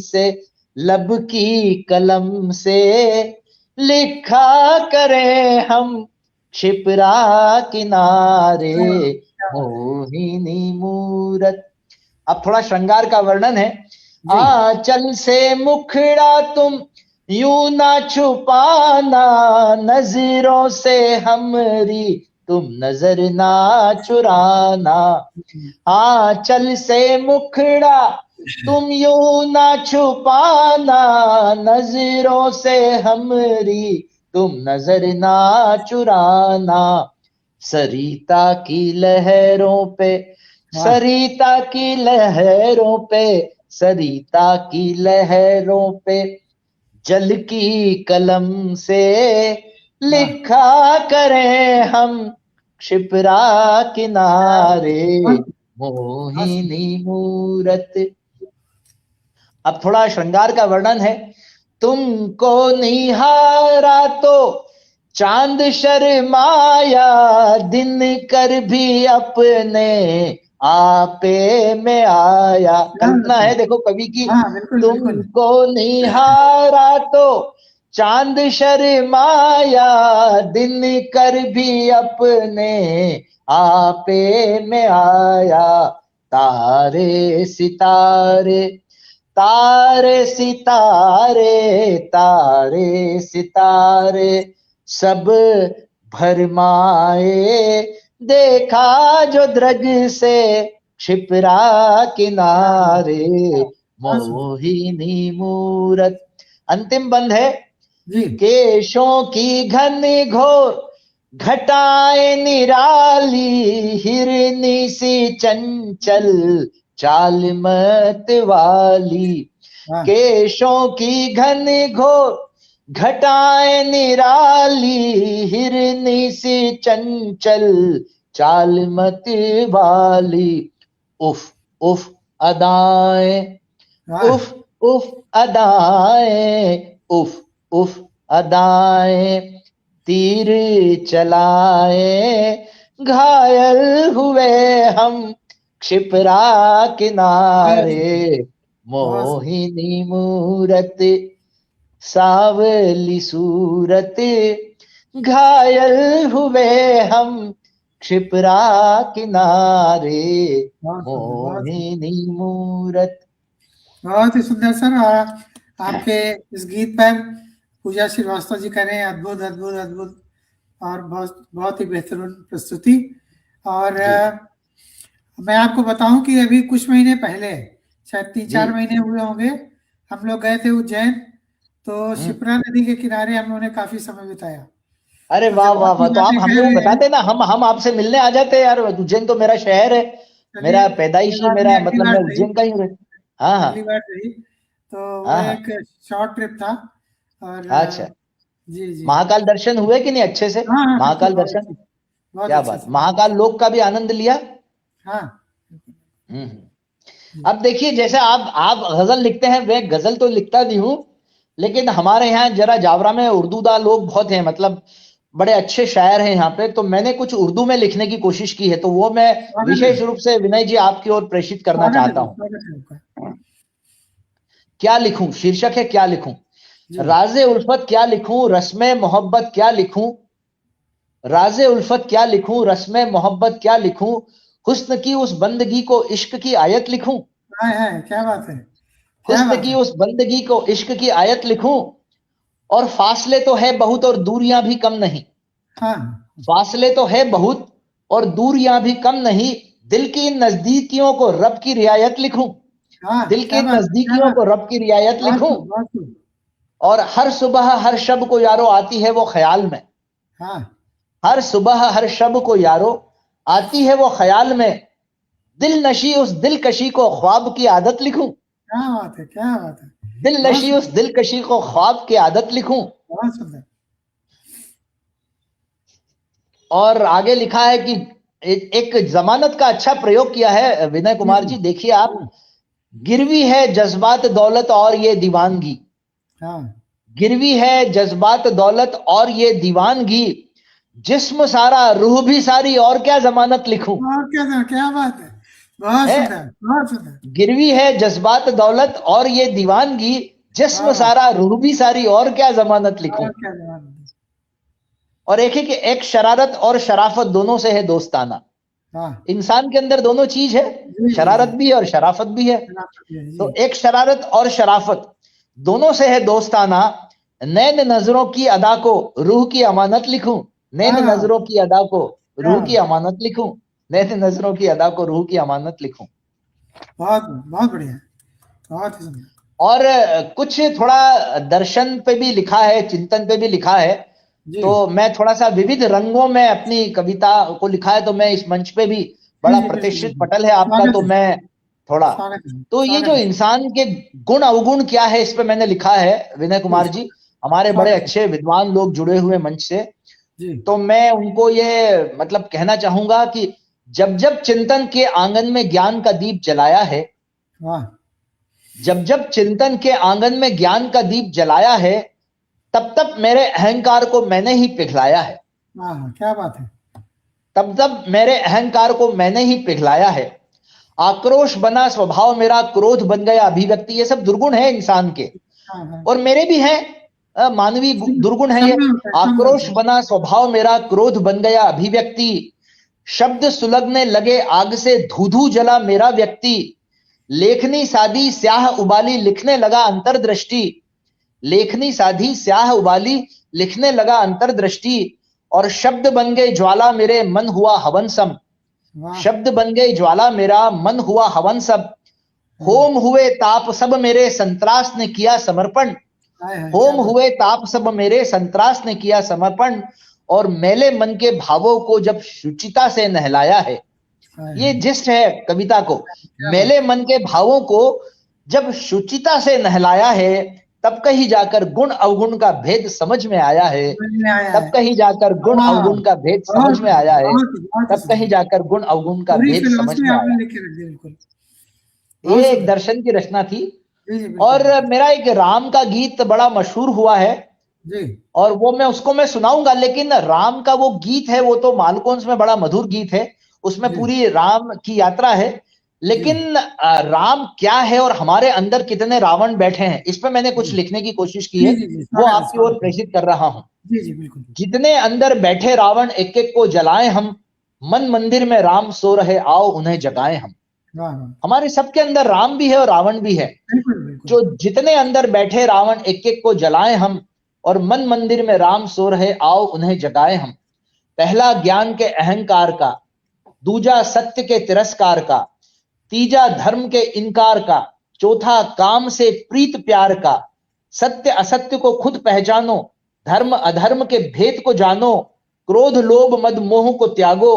से लब की कलम से लिखा करें हम शिप्रा किनारे। मोहिनी मूरत। अब थोड़ा श्रृंगार का वर्णन है। आंचल से मुखड़ा तुम यूं ना छुपाना, नजरों से हमरी तुम नजर ना चुराना। आंचल से मुखड़ा तुम यूं ना छुपाना, नजरों से हमरी तुम नजर ना चुराना। सरिता की लहरों पे जल की कलम से लिखा करें हम शिप्रा किनारे। मोहिनी मूरत। अब थोड़ा श्रृंगार का वर्णन है। तुमको निहारा तो चांद शर्माया, दिन कर भी अपने आपे में आया। कल्पना है देखो कवि की। तुमको निहारा तो चांद शर्माया, दिन कर भी अपने आपे में आया। तारे सितारे सब भरमाए, देखा जो द्रग से शिप्रा किनारे। मोहिनी मूरत। अंतिम बंद है। केशों की घन घोर घटाएं निराली हिरनी सी चंचल चाल मत वाली, वाह केशों की घन घोर घटाएं निराली हिरनी सी चंचल चाल मत वाली, उफ उफ अदाएं, वाह उफ उफ अदाएं, उफ उफ अदाएं, तीर चलाए घायल हुए हम क्षिप्रा बहुत किनारे, बहुत सुंदर। मोहिनी मूरत सावली सूरत, घायल हुए हम क्षिप्रा किनारे, बहुत सुंदर, बहुत सुंदर, मोहिनी मूरत। बहुत ही सुंदर सर। और आपके इस गीत पर पूजा श्रीवास्तव जी करें अद्भुत अद्भुत अद्भुत और बहुत बहुत ही बेहतरीन प्रस्तुति। और मैं आपको बताऊं कि अभी कुछ महीने पहले, शायद 3-4 महीने हुए होंगे, हम लोग गए थे उज्जैन। तो शिप्रा नदी के किनारे हम लोगों ने काफी समय बिताया। अरे तो वाह जब वाह आप वाह, ये तो आप बातें हमें कह वो रहे हैं, बताते ना, हम आपसे मिलने आ जाते यार। उज्जैन तो मेरा शहर है, चलिए मेरा ये पैदाइशी, बात भी मेरा अगली मतलब बार मैं सही, उज्जैन का ही हूँ। हाँ हाँ अगली बार सही। तो वो हाँ हाँ। एक शॉर्ट ट्रिप था। और अच्छा, जी जी। महाकाल दर्शन हुए कि नहीं अच्छे से? हाँ हाँ बिल्कुल, महाकाल बहुत दर्शन, अच्छे, बहुत क्या अच्छे बात, से। महाकाल लोक का भी आनंद लिया। हाँ हम्म। जी। अब देखिए, जैसे आप गजल लिखते हैं, मैं गजल तो लिखता नहीं हूँ, लेकिन हमारे यहाँ जरा जावरा में उर्दूदा लोग बहुत हैं, मतलब बड़े अच्छे शायर हैं यहाँ पे। तो मैंने कुछ उर्दू में लिखने की कोशिश की है, तो वो मैं स्वागत है, विशेष रूप से विनय जी आपकी ओर प्रेषित करना स्वागत है चाहता जी, हूँ। स्वागत है आपका। क्या लिखूं, शीर्षक है क्या लिखूं। जी राज़े उल्फत क्या लिखूं, रस्मे मोहब्बत क्या लिखूं, राज़े उल्फत क्या लिखूं, रस्मे मोहब्बत क्या लिखूं, हुस्न की उस बंदगी को इश्क की आयत लिखूं, है, क्या बात है, क्या हुस्न बात की है। उस बंदगी को इश्क की आयत लिखूं, और फासले तो है बहुत और दूरियां भी कम नहीं, हाँ फासले तो है बहुत और दूरियां भी कम नहीं, दिल की इन नजदीकियों को रब की रियायत लिखूं, हाँ, दिल की क्या इन बात है, क्या नजदीकियों बात को है। रब की रियायत बहुत लिखूं, खूब, बहुत खूब। और हर सुबह हर शब को यारो आती है वो ख्याल में, हाँ हर सुबह हर शब को यारो आती है वो ख्याल में, दिल नशी उस दिलकशी को ख्वाब की आदत लिखूं, क्या बात है, क्या बात है। दिल बहुत नशी उस सुंदर, दिलकशी को ख्वाब की आदत लिखूं। बहुत सुंदर। और आगे लिखा है कि एक जमानत का अच्छा प्रयोग किया है विनय जी कुमार जी। जी, देखिए आप, गिरवी है जज्बात दौलत और ये दीवानगी, हाँ गिरवी है जज्बात दौलत और ये दीवानगी, जिस्म सारा रूह भी सारी और क्या जमानत लिखूं, और क्या बात है, बहुत है, सुंदर, बहुत सुंदर। गिरवी है जज्बात दौलत और ये दीवानगी, जिस्म वाह वाह, सारा रूह भी सारी और क्या जमानत लिखूं। और क्या जवाब है। और एक है कि एक शरारत और शराफत दोनों से है दोस्ताना, हाँ इंसान के अंदर दोनों चीज है, जी जी शरारत जी। भी है और शराफत भी है। जी तो एक शरारत और शराफत दोनों से है दोस्ताना, नैन नजरों की अदा को रूह की अमानत लिखूं, नैन हाँ, नजरों की अदा को क्या रूह की बात है। अमानत लिखूं, नैन नजरों की अदा को रूह की अमानत लिखूं। बहुत बहुत बढ़िया, बहुत ही सुंदर। और कुछ थोड़ा दर्शन पे भी लिखा है, चिंतन पे भी लिखा है। जी तो मैं थोड़ा सा विविध रंगों में अपनी कविता को लिखा है, तो मैं इस मंच पे भी, जी बड़ा जी, बिल्कुल प्रतिष्ठित बिल्कुल। पटल है आपका, स्वागत तो है, मैं थोड़ा, स्वागत है, तो ये जो स्वागत है। इंसान के गुण अवगुण क्या है, इस पे मैंने लिखा है विनय जी कुमार जी, हमारे बड़े स्वागत है। अच्छे विद्वान लोग जुड़े हुए मंच से। जी तो मैं उनको ये मतलब कहना चाहूंगा कि जब जब चिंतन के आंगन में ज्ञान का दीप जलाया है, वाह जब जब चिंतन के आंगन में ज्ञान का दीप जलाया है, तब तब मेरे अहंकार को मैंने ही पिघलाया है, वाह, क्या बात है। तब तब मेरे अहंकार को मैंने ही पिघलाया है, आक्रोश बना स्वभाव मेरा, क्रोध बन गया अभिव्यक्ति, ये सब दुर्गुण है इंसान के, हाँ हाँ, और मेरे भी हैं, मानवीय दुर्गुण है सब ये। में होता है, सब में होता आक्रोश है। बना स्वभाव मेरा, क्रोध बन गया अभिव्यक्ति, शब्द सुलगने लगे आग से, धू धू जला मेरा व्यक्ति, लेखनी साधी स्याह उबाली लिखने लगा अंतर्दृष्टि, लेखनी साधी स्याह उबाली लिखने लगा अंतर्दृष्टि, और शब्द बन गए ज्वाला मेरे मन हुआ हवन सम, वाह, शब्द बन गए ज्वाला मेरा मन हुआ हवन सब, हाँ, होम हुए ताप सब मेरे संत्रास ने किया समर्पण, हाय हाय, क्या होम बात। हुए ताप सब मेरे संत्रास ने किया समर्पण, और मैले मन के भावों को जब शुचिता से नहलाया है। ये जिस्ट है कविता को, मैले मन के भावों को जब शुचिता से नहलाया है, तब कहीं जाकर गुण अवगुण का भेद समझ में आया है। तब कहीं जाकर गुण अवगुण का भेद समझ में आया है। तब कहीं जाकर गुण अवगुण का भेद समझ में आया। ये एक दर्शन की रचना थी। और मेरा एक राम का गीत बड़ा मशहूर हुआ है और वो मैं सुनाऊंगा, लेकिन राम का वो गीत है वो तो मालकोंस में बड़ा मधुर गीत है, उसमें पूरी राम की यात्रा है। लेकिन राम क्या है और हमारे अंदर कितने रावण बैठे हैं, इस पे मैंने कुछ लिखने की कोशिश की है, वो आपकी ओर प्रेषित कर रहा हूं। जितने अंदर बैठे रावण एक एक को जलाएं हम, मन मंदिर में राम सो रहे आओ उन्हें जगाएं हम। हमारे सबके अंदर राम भी है और रावण भी है। जो जितने अंदर बैठे रावण एक एक को जलाएं हम, और मन मंदिर में राम सो रहे आओ उन्हें जगाएं हम। पहला ज्ञान के अहंकार का, दूजा सत्य के तिरस्कार का, तीजा धर्म के इनकार का, चौथा काम से प्रीत प्यार का। सत्य असत्य को खुद पहचानो, धर्म अधर्म के भेद को जानो। क्रोध लोभ मद मोह को त्यागो,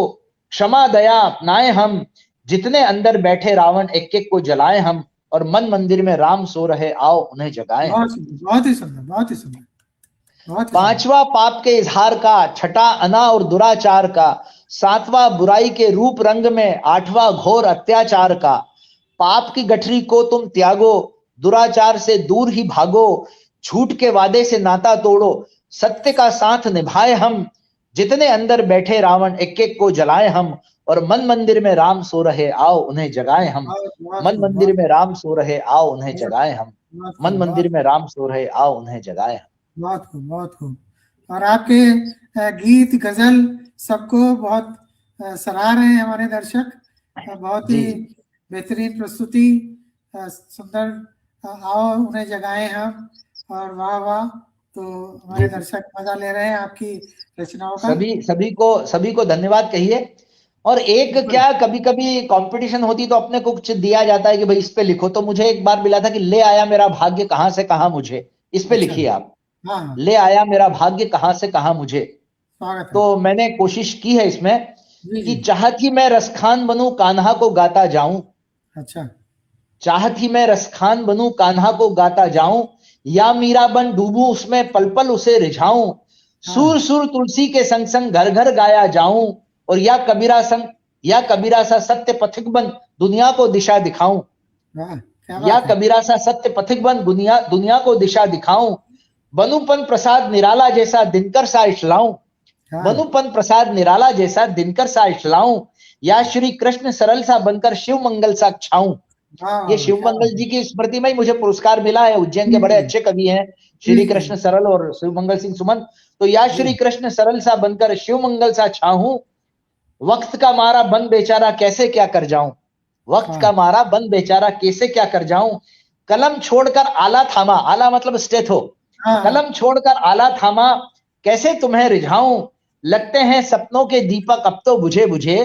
क्षमा दया अपनाए हम। जितने अंदर बैठे रावण एक एक को जलाएं हम, और मन मंदिर में राम सो रहे आओ उन्हें जगाएं। बहुत ही सुंदर, बहुत ही सुंदर। पांचवा पाप के इजहार का, छठा अना और दुराचार का, सातवां बुराई के रूप रंग में, आठवां घोर अत्याचार का। पाप की गठरी को तुम त्यागो, दुराचार से दूर ही भागो। झूठ के वादे से नाता तोड़ो, सत्य का साथ निभाए हम। जितने अंदर बैठे रावण एक एक को जलाए हम, और मन मंदिर में राम सो रहे आओ उन्हें जगाए हम। मन मंदिर में राम सो रहे आओ उन्हें जगाए हम। मन मंदिर में राम सो रहे आओ उन्हें जगाए हम। बहुत खूब, बहुत खूब। और आपके गीत गजल सबको बहुत सराह रहे हैं हमारे दर्शक। बहुत ही बेहतरीन प्रस्तुति, सुंदर। आओ उन्हें जगाएं हम, और वाह वाह। तो हमारे दर्शक मजा ले रहे हैं आपकी रचनाओं का। सभी को धन्यवाद कहिए। और एक क्या, कभी कभी कंपटीशन होती तो अपने को कुछ दिया जाता है कि भाई इस पे लिखो, तो मुझे एक बार मिला था कि ले आया मेरा भाग्य कहां से कहां मुझे, इस पे लिखिए आप। हाँ। ले आया मेरा भाग्य कहां से कहां मुझे। तो मैंने कोशिश की है इसमें कि चाहत ही मैं रसखान बनूं कान्हा को गाता जाऊं। अच्छा। चाहत ही मैं रसखान बनूं कान्हा को गाता जाऊं, या मीरा बन डूबूं उसमें पल पल उसे रिझाऊं। सुर सुर तुलसी के संग संग घर घर गाया जाऊं, और या कबीरा सा सत्य पथिक बन दुनिया को दिशा दिखाऊं। या कबीरा सा सत्य पथिक बन दुनिया को दिशा दिखाऊं। बनुपन प्रसाद निराला जैसा दिनकर सा इठलाऊं। बनुपन प्रसाद निराला जैसा दिनकर सा इठलाऊं। या श्री कृष्ण सरल सा बनकर शिव मंगल सा छाऊं। ये शिव मंगल जी की स्मृति में ही मुझे पुरस्कार मिला है। उज्जैन के बड़े अच्छे कवि हैं श्री कृष्ण सरल और शिव मंगल सिंह सुमन। तो या श्री कृष्ण सरल सा बनकर शिव मंगल सा छाऊं। वक्त का मारा बन बेचारा कैसे क्या कर जाऊं। वक्त का मारा बन बेचारा कैसे क्या कर जाऊं। कलम छोड़कर आला थामा, आला मतलब स्टेथो, कलम छोड़कर आला थामा कैसे तुम्हें रिझाऊं। लगते हैं सपनों के दीपक अब तो बुझे बुझे।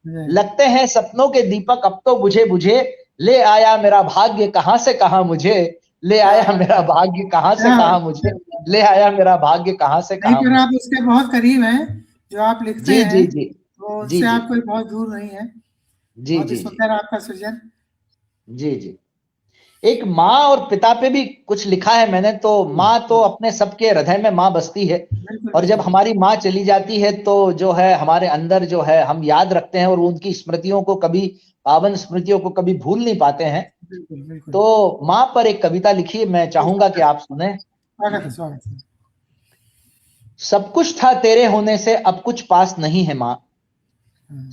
लगते हैं सपनों के दीपक अब तो बुझे बुझे। ले आया मेरा भाग्य कहां से कहां मुझे। ले आया मेरा भाग्य कहां से कहां मुझे। ले आया मेरा भाग्य कहां से कहां मुझे। आप उसके बहुत करीब हैं, जो आप लिखते हैं। जी जी तो उससे आप कोई बहुत दूर नहीं है। बहुत ही सुंदर आपका सृजन। जी जी। एक माँ और पिता पे भी कुछ लिखा है मैंने। तो माँ तो अपने सबके हृदय में माँ बसती है, और जब हमारी माँ चली जाती है तो जो है हमारे अंदर जो है हम याद रखते हैं, और उनकी स्मृतियों को कभी, पावन स्मृतियों को कभी भूल नहीं पाते हैं। तो माँ पर एक कविता लिखी, मैं चाहूंगा कि आप सुने। सब कुछ था तेरे होने से अब कुछ पास नहीं है माँ।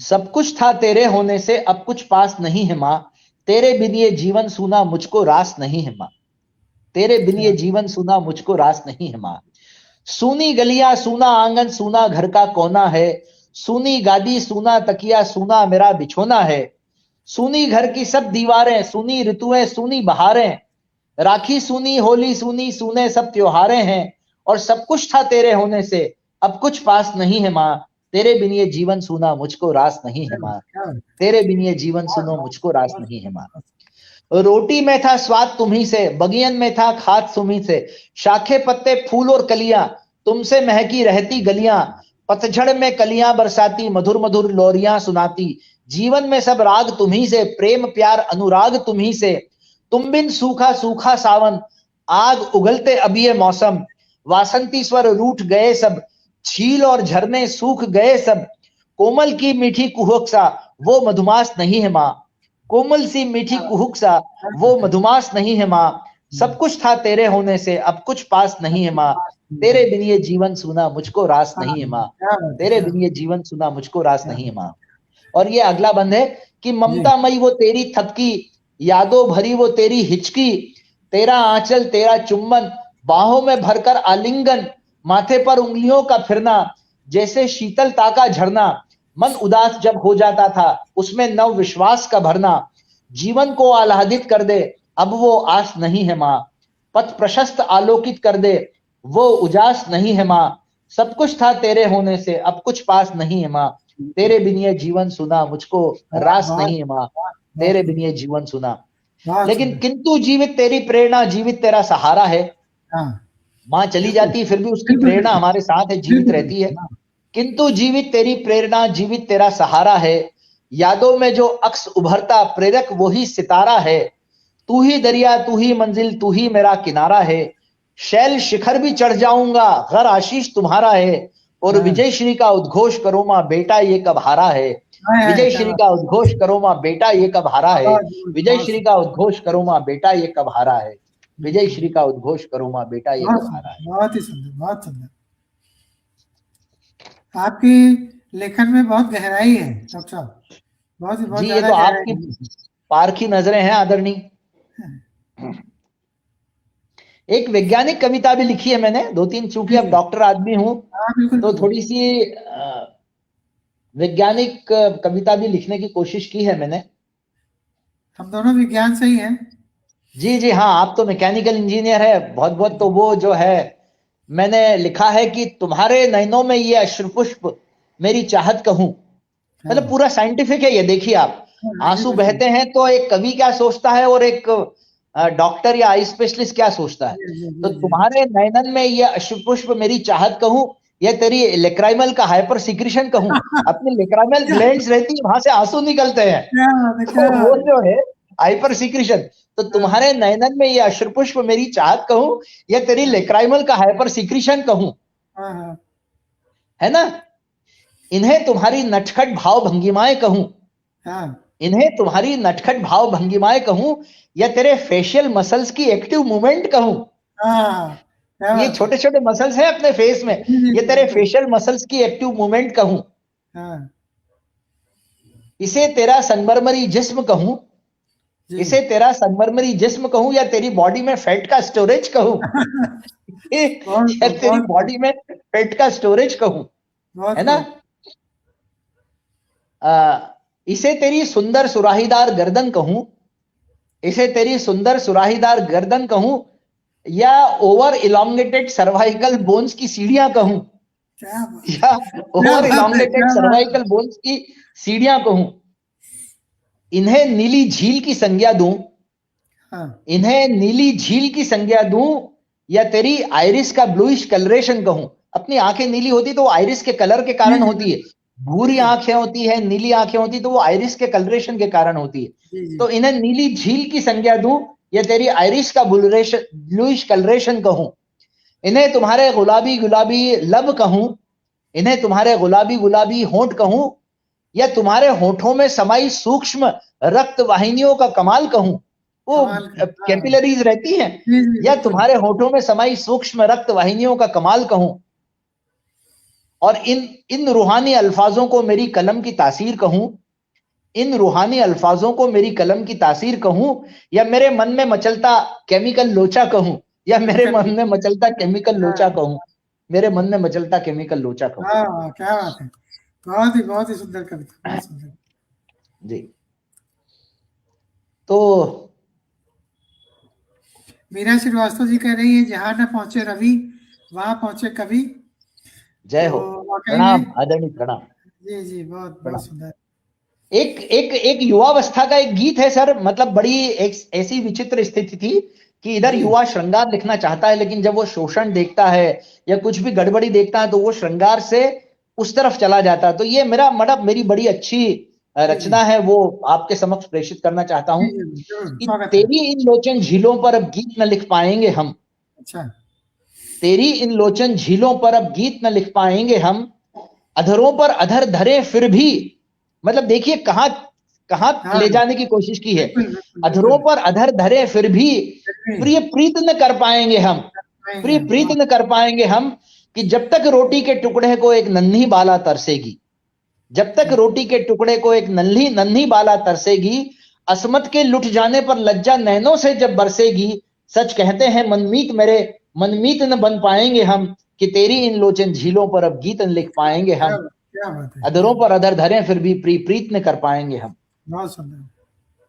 सब कुछ था तेरे होने से अब कुछ पास नहीं है माँ। तेरे बिन ये जीवन सूना मुझको रास नहीं है माँ। तेरे बिन ये जीवन सूना मुझको रास नहीं है माँ। सूनी गलियां सूना आंगन सूना घर का कोना है। सूनी गादी सूना तकिया सूना मेरा बिछोना है। सूनी घर की सब दीवारें, सूनी ऋतुएं सूनी बहारें। राखी सूनी होली सूनी सूने सब त्योहारें हैं। और सब कुछ था तेरे होने से अब कुछ पास नहीं है माँ। तेरे बिन ये जीवन सूना मुझको रास नहीं है माँ। तेरे बिन ये जीवन सुनो मुझको रास नहीं है माँ। रोटी में था स्वाद तुम्ही से, बगियन में था खाद तुम्ही से। शाखे पत्ते फूल और कलियां तुमसे महकी रहती गलियां। पतझड़ में कलियां बरसाती, मधुर मधुर लोरियां सुनाती। जीवन में सब राग तुम्ही से, प्रेम प्यार अनुराग तुम्ही से। तुम बिन सूखा सूखा सावन, आग उगलते अब ये मौसम। वासंती स्वर रूठ गए सब, झील और झरने सूख गए सब। कोमल की मीठी कुहुक सा, वो मधुमास नहीं है माँ। कोमल सी मीठी कुहुक सा, वो मधुमास नहीं है माँ। सब कुछ था तेरे होने से, अब कुछ पास नहीं है माँ। तेरे बिन ये जीवन सूना, मुझको रास नहीं है माँ। तेरे बिन ये जीवन सूना, मुझको रास नहीं है माँ। और ये अगला बंद है कि ममता मई वो तेरी थपकी, यादों भरी वो तेरी हिचकी। तेरा आंचल तेरा चुम्बन, बाहों में भरकर आलिंगन। माथे पर उंगलियों का फिरना, जैसे शीतलता का झरना। मन उदास जब हो जाता था, उसमें नव विश्वास का भरना। जीवन को आह्लादित कर दे, अब वो आस नहीं है माँ। पथ प्रशस्त आलोकित कर दे, वो उजास नहीं है माँ। सब कुछ था तेरे होने से, अब कुछ पास नहीं है माँ। तेरे बिन ये जीवन सुना, मुझको रास नहीं है माँ। तेरे बिन ये जीवन सुना। लेकिन किंतु जीवित तेरी प्रेरणा, जीवित तेरा सहारा है। माँ चली जाती है फिर भी उसकी प्रेरणा हमारे साथ है, जीवित रहती है। किंतु जीवित तेरी प्रेरणा, जीवित तेरा सहारा है। यादों में जो अक्स उभरता, प्रेरक वही सितारा है। तू ही दरिया, तू ही मंजिल, तू ही मेरा किनारा है। शैल शिखर भी चढ़ जाऊंगा, घर आशीष तुम्हारा है। और विजय श्री का उद्घोष करो माँ, बेटा ये कब हारा है। विजय श्री का उद्घोष करो माँ, बेटा ये कब हारा है। विजय श्री का उद्घोष करो माँ, बेटा ये कब हारा है। विजय श्री का उद्घोष करो माँ, बेटा ये कब हारा है। बहुत ही सुंदर, बहुत सुंदर। आपकी लेखन में बहुत गहराई है डॉक्टर साहब, बहुत ही, बहुत जी, ये ज्यादा तो गहराई आपकी पारखी नजरें हैं आदरणीय। एक वैज्ञानिक कविता भी लिखी है मैंने, 2-3, चूंकि अब डॉक्टर आदमी हूं तो थोड़ी सी वैज्ञानिक कविता भी लिखने की कोशिश की है मैंने। हम दोनों विज्ञान से ही हैं। जी जी हाँ, आप तो मैकेनिकल इंजीनियर है बहुत बहुत, तो वो जो है मैंने लिखा है कि तुम्हारे नयनों में ये अश्रुपुष्प मेरी चाहत कहूं। मतलब पूरा साइंटिफिक है ये, देखिए आप। आंसू बहते हैं तो एक कवि क्या सोचता है और एक डॉक्टर या आई स्पेशलिस्ट क्या सोचता है। तो तुम्हारे नयनन में ये अश्रुपुष्प मेरी चाहत कहूं, या तेरी लेक्राइमल का हाइपर सिक्रीशन कहूं। अपनी लेक्राइमल ग्लैंड्स रहती है, वहां से आंसू निकलते हैं, तो वो जो है हाइपर सिक्रीशन। तो तुम्हारे नयनन में ये अश्रुपुष्प मेरी चाहत कहूं, या तेरी लेक्राइमल का हाइपर सिक्रीशन कहूं, है ना। इन्हें तुम्हारी नटखट भाव भंगिमाएं कहूं, इन्हें तुम्हारी नटखट भाव भंगिमाएं कहूं, या तेरे फेशियल मसल्स की एक्टिव मूवमेंट कहूं। ये छोटे छोटे मसल्स हैं अपने फेस में, ये तेरे फेशियल मसल्स की एक्टिव मूवमेंट कहूं। इसे तेरा संगमरमरी जिस्म कहूं, इसे तेरा संगमरमरी जिस्म कहूं, या तेरी बॉडी में फैट का स्टोरेज कहूं। या तेरी बॉडी में फैट का स्टोरेज कहूं, है ना। इसे तेरी सुंदर सुराहीदार गर्दन कहूं, इसे तेरी सुंदर सुराहीदार गर्दन कहूं, या ओवर इलॉन्गेटेड सर्वाइकल बोन्स की सीढ़ियां कहूं, या ओवर इलॉन्गेटेड सर्वाइकल बोन्स की सीढ़ियां कहूं। इन्हें नीली झील की संज्ञा दूं, इन्हें नीली झील की संज्ञा दूं, या तेरी आइरिस का ब्लूइश कलरेशन कहूं। अपनी आंखें नीली होती तो आइरिस के कलर के कारण होती है, भूरी आंखें होती है, नीली आंखें होती तो वो आइरिस के कलरेशन के कारण होती है। तो इन्हें नीली झील की संज्ञा दूं, या तेरी आइरिस का ब्लूइश कलरेशन कहूं। इन्हें तुम्हारे गुलाबी गुलाबी लब कहूं, इन्हें तुम्हारे गुलाबी गुलाबी होंठ कहूं, या तुम्हारे होठों में समाई सूक्ष्म रक्त वाहिनियों का कमाल कहूं। वो कैपिलरीज रहती हैं, या तुम्हारे होठों में समाई सूक्ष्म रक्त वाहिनियों का कमाल कहूं। और इन रूहानी अल्फाजों को मेरी कलम की तासीर कहूं, इन रूहानी अल्फाजों को मेरी कलम की तासीर कहूं, या मेरे मन में मचलता केमिकल लोचा कहूं, या मेरे मन में मचलता केमिकल लोचा कहूं, मेरे मन में मचलता केमिकल लोचा कहूं। क्या बात है, बहुत ही सुंदर कविता, बहुत सुंदर जी। तो मीरा श्रीवास्तव जी कह रही है, जहां न पहुंचे रवि वहां पहुंचे कवि। जय हो, प्रणाम आदरणीय, प्रणाम। जी जी, बहुत सुंदर। एक युवावस्था का एक गीत है सर, मतलब बड़ी एक ऐसी विचित्र स्थिति थी कि इधर युवा श्रृंगार लिखना चाहता है, लेकिन जब वो शोषण देखता है या कुछ भी गड़बड़ी देखता है तो वो श्रृंगार से उस तरफ चला जाता है। तो ये मेरा मतलब मेरी बड़ी अच्छी रचना है, वो आपके समक्ष प्रेषित करना चाहता हूँ कि स्वागत है। तेरी इन लोचन झीलों पर अब गीत न लिख पाएंगे हम, अच्छा, तेरी इन लोचन झीलों पर अब गीत न लिख पाएंगे हम, अधरों पर अधर धरे फिर भी, मतलब देखिए कहां कहां हाँ, ले जाने की कोशिश की है। बिल्कुल बिल्कुल अधरों बिल्कुल। पर अधर धरे फिर भी फिर भी प्रिय प्रीत न कर पाएंगे हम, प्रिय पाएंगे, प्रीत हाँ, न कर पाएंगे हम, कि जब तक रोटी के टुकड़े को एक नन्ही बाला तरसेगी, जब तक रोटी के टुकड़े को एक नन्ही नन्ही बाला तरसेगी, असमत के लुट जाने पर लज्जा नैनों से जब बरसेगी, सच कहते हैं मनमीत मेरे मनमीत न बन पाएंगे हम, कि तेरी इन लोचन झीलों पर अब गीत न लिख पाएंगे हम, क्या बात है, अधरों पर अधर धरे फिर भी प्रीत न कर पाएंगे हम। बहुत सुंदर।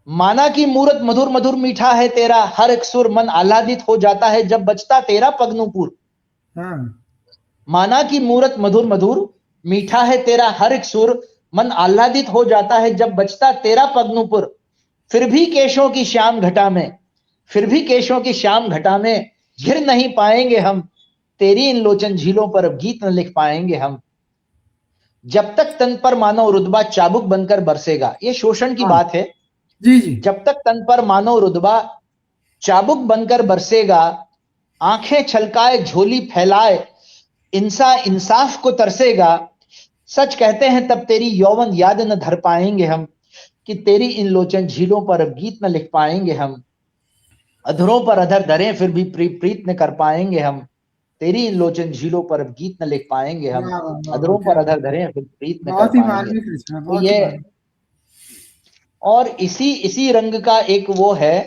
माना की मूरत मधुर मधुर मीठा है तेरा, हर एक सुर मन आह्लादित हो जाता है जब बजता तेरा पगनुपुर। हाँ, माना की मूरत मधुर मधुर मीठा है तेरा, हर एक सुर मन आह्लादित हो जाता है जब बजता तेरा पगनुपुर। फिर भी केशों की श्याम घटा में, फिर भी केशों की श्याम घटा में घिर नहीं पाएंगे हम, तेरी इन लोचन झीलों पर अब गीत न लिख पाएंगे हम। जब तक तन पर मानव रुतबा चाबुक बनकर बरसेगा, ये शोषण की हाँ, बात है। जी जी, जब तक तन पर मानव रुतबा चाबुक बनकर बरसेगा, आंखें छलकाए झोली फैलाए इंसाफ को तरसेगा, सच कहते हैं तब तेरी यौवन याद न धर पाएंगे हम, कि तेरी इन लोचन झीलों पर अब गीत न लिख पाएंगे हम। अधरों पर अधर धरे फिर भी प्रीत न कर पाएंगे हम, तेरी इन लोचन झीलों पर अब गीत न लिख पाएंगे हम। वाह वाह वाह वाह, अधरों क्या पर बात अधर है। धरे फिर प्रीत न कर बहुत ही पाएंगे। मार्मिक रचना, तो बहुत ही ये, मार्मिक। और इसी रंग का एक वो है।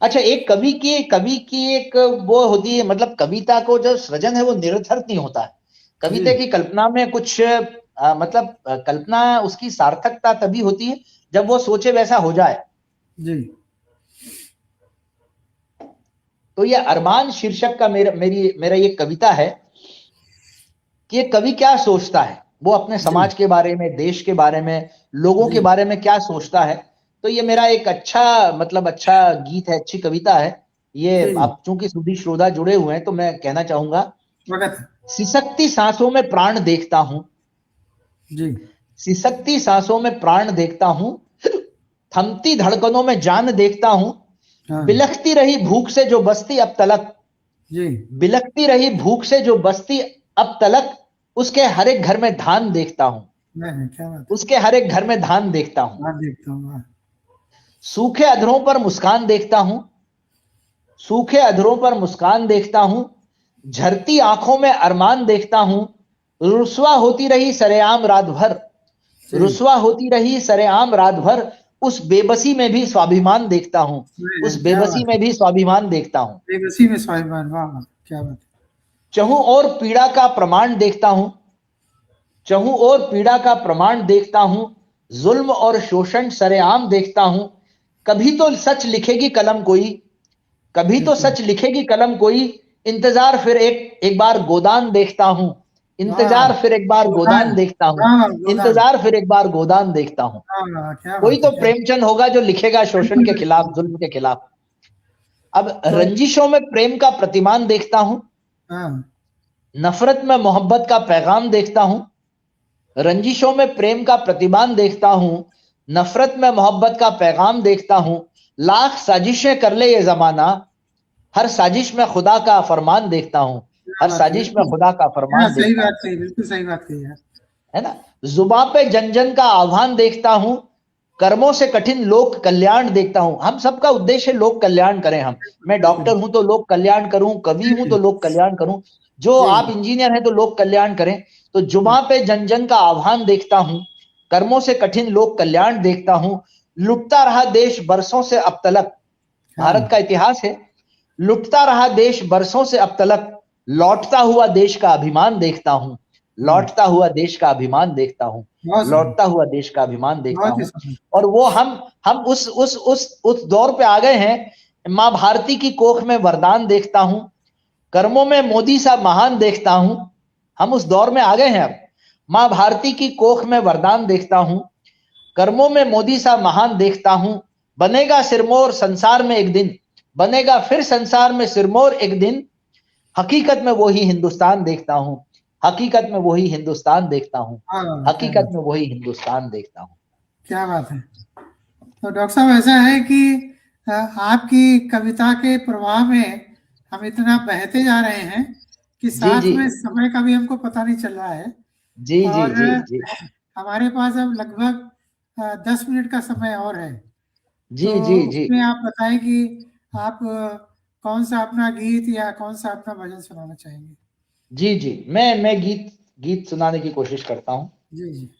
अच्छा, एक कवि की एक वो होती है, मतलब कविता को जो सृजन है वो निरर्थक नहीं होता है। जी कविता की कल्पना में कुछ मतलब कल्पना उसकी सार्थकता तभी होती है जब वो सोचे वैसा हो जाए। जी, तो ये अरमान शीर्षक का मेरा ये कविता है कि ये कवि क्या सोचता है, वो अपने जी समाज के बारे में, देश के बारे में, लोगों के जी बारे में क्या सोचता है। तो ये मेरा एक अच्छा गीत है, अच्छी कविता है ये। जी, आप चूंकि सुधी श्रोता जुड़े हुए हैं तो मैं कहना चाहूंगा। स्वागत है। सिसकती सांसों में प्राण देखता हूं, जी, सिसकती सांसों में प्राण देखता हूं, थमती धड़कनों में जान देखता हूं, हाँ, बिलखती रही भूख से जो बस्ती अब तलक, जी, बिलखती रही भूख से जो बस्ती अब तलक, उसके हर एक घर में धान देखता हूं, नहीं क्या बात है, उसके हर एक घर में धान देखता हूं। हाँ देखता हूँ, वाह, सूखे अधरों पर मुस्कान देखता हूं, सूखे अधरों पर मुस्कान देखता हूं, झरती आंखों में अरमान देखता हूं, रुस्वा होती रही सरेआम रात भर, जी, रुस्वा होती रही सरेआम रात भर, उस बेबसी में भी स्वाभिमान देखता हूं, उस नहीं, क्या बेबसी बात है, में भी स्वाभिमान देखता हूं। बेबसी में स्वाभिमान, वाह वाह, क्या बात है। चहु और पीड़ा का प्रमाण देखता हूं, चहु और पीड़ा का प्रमाण देखता हूं, जुल्म और शोषण सरेआम देखता हूं, कभी तो सच लिखेगी कलम कोई, कभी तो बिल्कुल, सच लिखेगी कलम कोई, इंतजार फिर एक बार गोदान देखता हूं, वाह, इंतजार फिर एक बार गोदान, गोदान देखता हूं, वाह गोदान, इंतजार फिर एक बार गोदान देखता हूं। वाह वाह, क्या कोई बात है, तो क्या, प्रेमचंद होगा जो लिखेगा शोषण बिल्कुल के बिल्कुल खिलाफ, जुल्म बिल्कुल। के खिलाफ। अब तो रंजिशों में प्रेम का प्रतिमान देखता हूं, हाँ, नफरत में मोहब्बत का पैगाम देखता हूं, रंजिशों में प्रेम का प्रतिमान देखता हूं, नफरत में मोहब्बत का पैगाम देखता हूं, लाख साजिशें कर ले ये जमाना, हर साजिश में खुदा का फरमान देखता हूं, क्या हर बात है, साजिश में बिल्कुल, खुदा का हाँ फरमान सही देखता हूं। बात कही, बिल्कुल सही बात कही है। है ना। जुबां पे जन जन का आह्वान देखता हूं, कर्मों से कठिन लोक कल्याण देखता हूं। हम सबका उद्देश्य लोक कल्याण करें। हम, मैं बिल्कुल, डॉक्टर हूं तो लोक कल्याण करूं, कवि हूं जी तो लोक कल्याण करूं, जो जी आप इंजीनियर हैं तो लोक कल्याण करें। तो जी, जुबां पे जन जन का आह्वान देखता हूं, कर्मों से कठिन लोक कल्याण देखता हूं, लुटता रहा देश बरसों से अब तलक, हाँ, भारत का इतिहास है, लुटता रहा देश बरसों से अब तलक, लौटता हुआ देश का अभिमान देखता हूं, हाँ, लौटता हुआ देश का अभिमान देखता हूं, बहुत सुंदर, लौटता हुआ देश का अभिमान देखता बहुत ही हूं। सुंदर, और वो हम उस दौर पे आ गए हैं। मां भारती की कोख में वरदान देखता हूं, कर्मों में मोदी सा महान देखता हूं। हम उस दौर में आ गए हैं अब। मां भारती की कोख में वरदान देखता हूं, कर्मों में मोदी सा महान देखता हूं, बनेगा सिरमौर संसार में एक दिन, बनेगा फिर संसार में सिरमौर एक दिन, हकीकत में वो ही हिंदुस्तान देखता हूं, हकीकत में वही हिंदुस्तान देखता हूँ, क्या हकीकत बात में वही हिंदुस्तान देखता हूँ। क्या बात है। तो डॉक्टर साहब ऐसा है कि आपकी कविता के प्रवाह में हम इतना बहते जा रहे हैं कि जी साथ जी में समय का भी हमको पता नहीं चल रहा है। जी जी और जी जी हमारे पास अब लगभग 10 मिनट का समय और है। जी तो जी जी उसमें आप बताएं कि आप कौन सा अपना गीत या कौन सा अपना भजन सुनाना चाहेंगे। जी जी मैं गीत गीत सुनाने की कोशिश करता हूँ। जी जी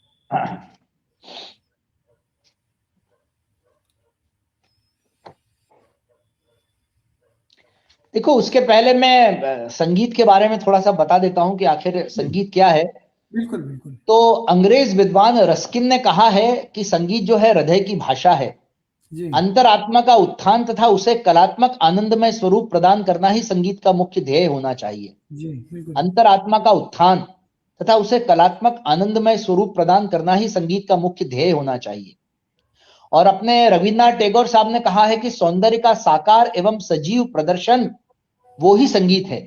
देखो, उसके पहले मैं संगीत के बारे में थोड़ा सा बता देता हूँ कि आखिर संगीत क्या है। बिल्कुल बिल्कुल। तो अंग्रेज विद्वान रस्किन ने कहा है कि संगीत जो है हृदय की भाषा है, जी अंतरात्मा का उत्थान तथा उसे कलात्मक आनंदमय स्वरूप प्रदान करना ही संगीत का मुख्य ध्येय होना चाहिए। जी बिल्कुल। अंतरात्मा का उत्थान तथा उसे कलात्मक आनंदमय स्वरूप प्रदान करना ही संगीत का मुख्य ध्येय होना चाहिए। और अपने रविन्द्रनाथ टैगोर साहब ने कहा है कि सौंदर्य का साकार एवं सजीव प्रदर्शन वो ही संगीत है।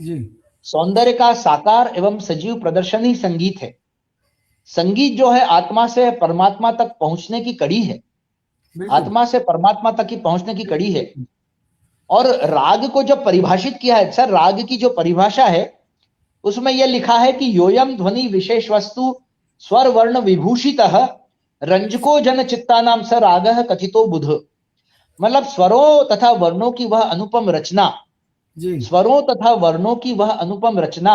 जी सौंदर्य का साकार एवं सजीव प्रदर्शन ही संगीत है। संगीत जो है आत्मा से परमात्मा तक पहुंचने की कड़ी है, बिल्कुल आत्मा से परमात्मा तक ही पहुंचने की कड़ी है। बिल्कुल। और राग को जब परिभाषित किया है सर, राग की जो परिभाषा है उसमें यह लिखा है कि योयम ध्वनि विशेष वस्तु स्वर वर्ण विभूषित रंजको जन चित्ता नाम स राग कथितो बुध। मतलब स्वरों तथा वर्णों की वह अनुपम रचना, जी स्वरों तथा वर्णों की वह अनुपम रचना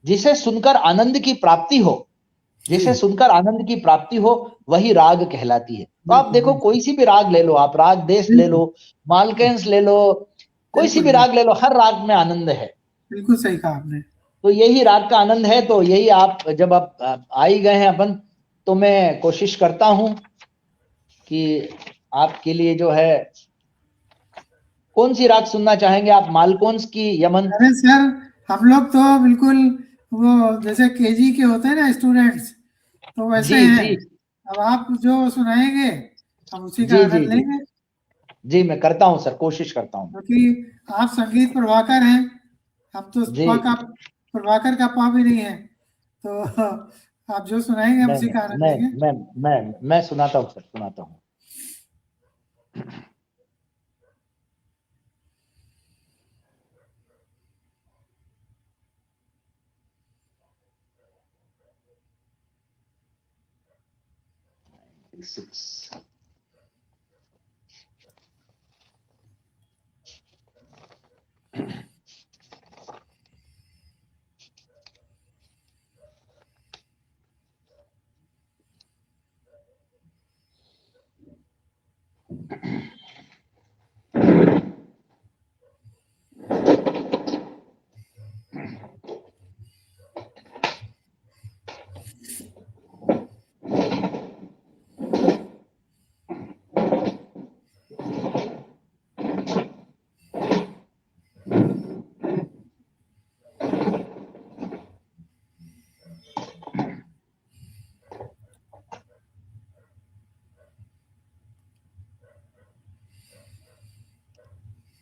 जिसे सुनकर आनंद की प्राप्ति हो, जी जिसे सुनकर आनंद की प्राप्ति हो, वही राग कहलाती है। तो आप बिल्कुल देखो, बिल्कुल कोई सी भी राग ले लो, आप राग देश ले बिल्कुल लो, मालकेंस ले लो, कोई सी बिल्कुल भी बिल्कुल राग ले लो, हर राग में आनंद है। बिल्कुल सही कहा आपने। तो यही राग का आनंद है। तो यही आप जब आप आ ही गए हैं अपन, तो मैं कोशिश करता हूं कि आपके लिए जो है, कौन सी राग सुनना चाहेंगे आप, मालकोंस की यमन? अरे सर, हम लोग तो बिल्कुल वो जैसे केजी के होते हैं ना स्टूडेंट्स, तो वैसे जी हैं। जी अब आप जो सुनाएंगे हम उसी का जी जी आनंद जी लेंगे। जी मैं करता हूं सर, कोशिश करता हूं। क्योंकि आप संगीत प्रभाकर हैं, हम तो जी प्रभाकर का पा भी नहीं है। तो आप जो सुनाएंगे हम मैं उसी का आनंद मैं लेंगे। मैं मैं सुनाता हूं सर, सुनाता हूं।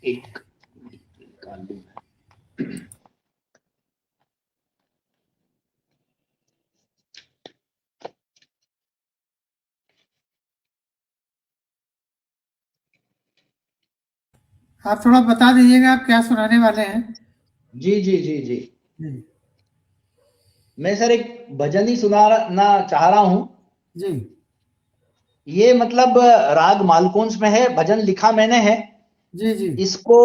एक आप थोड़ा बता दीजिएगा आप क्या सुनाने वाले हैं। जी जी जी जी जी मैं सर एक भजन ही सुनाना चाह रहा हूं। जी ये मतलब राग मालकोंस में है, भजन लिखा मैंने है, जी जी। इसको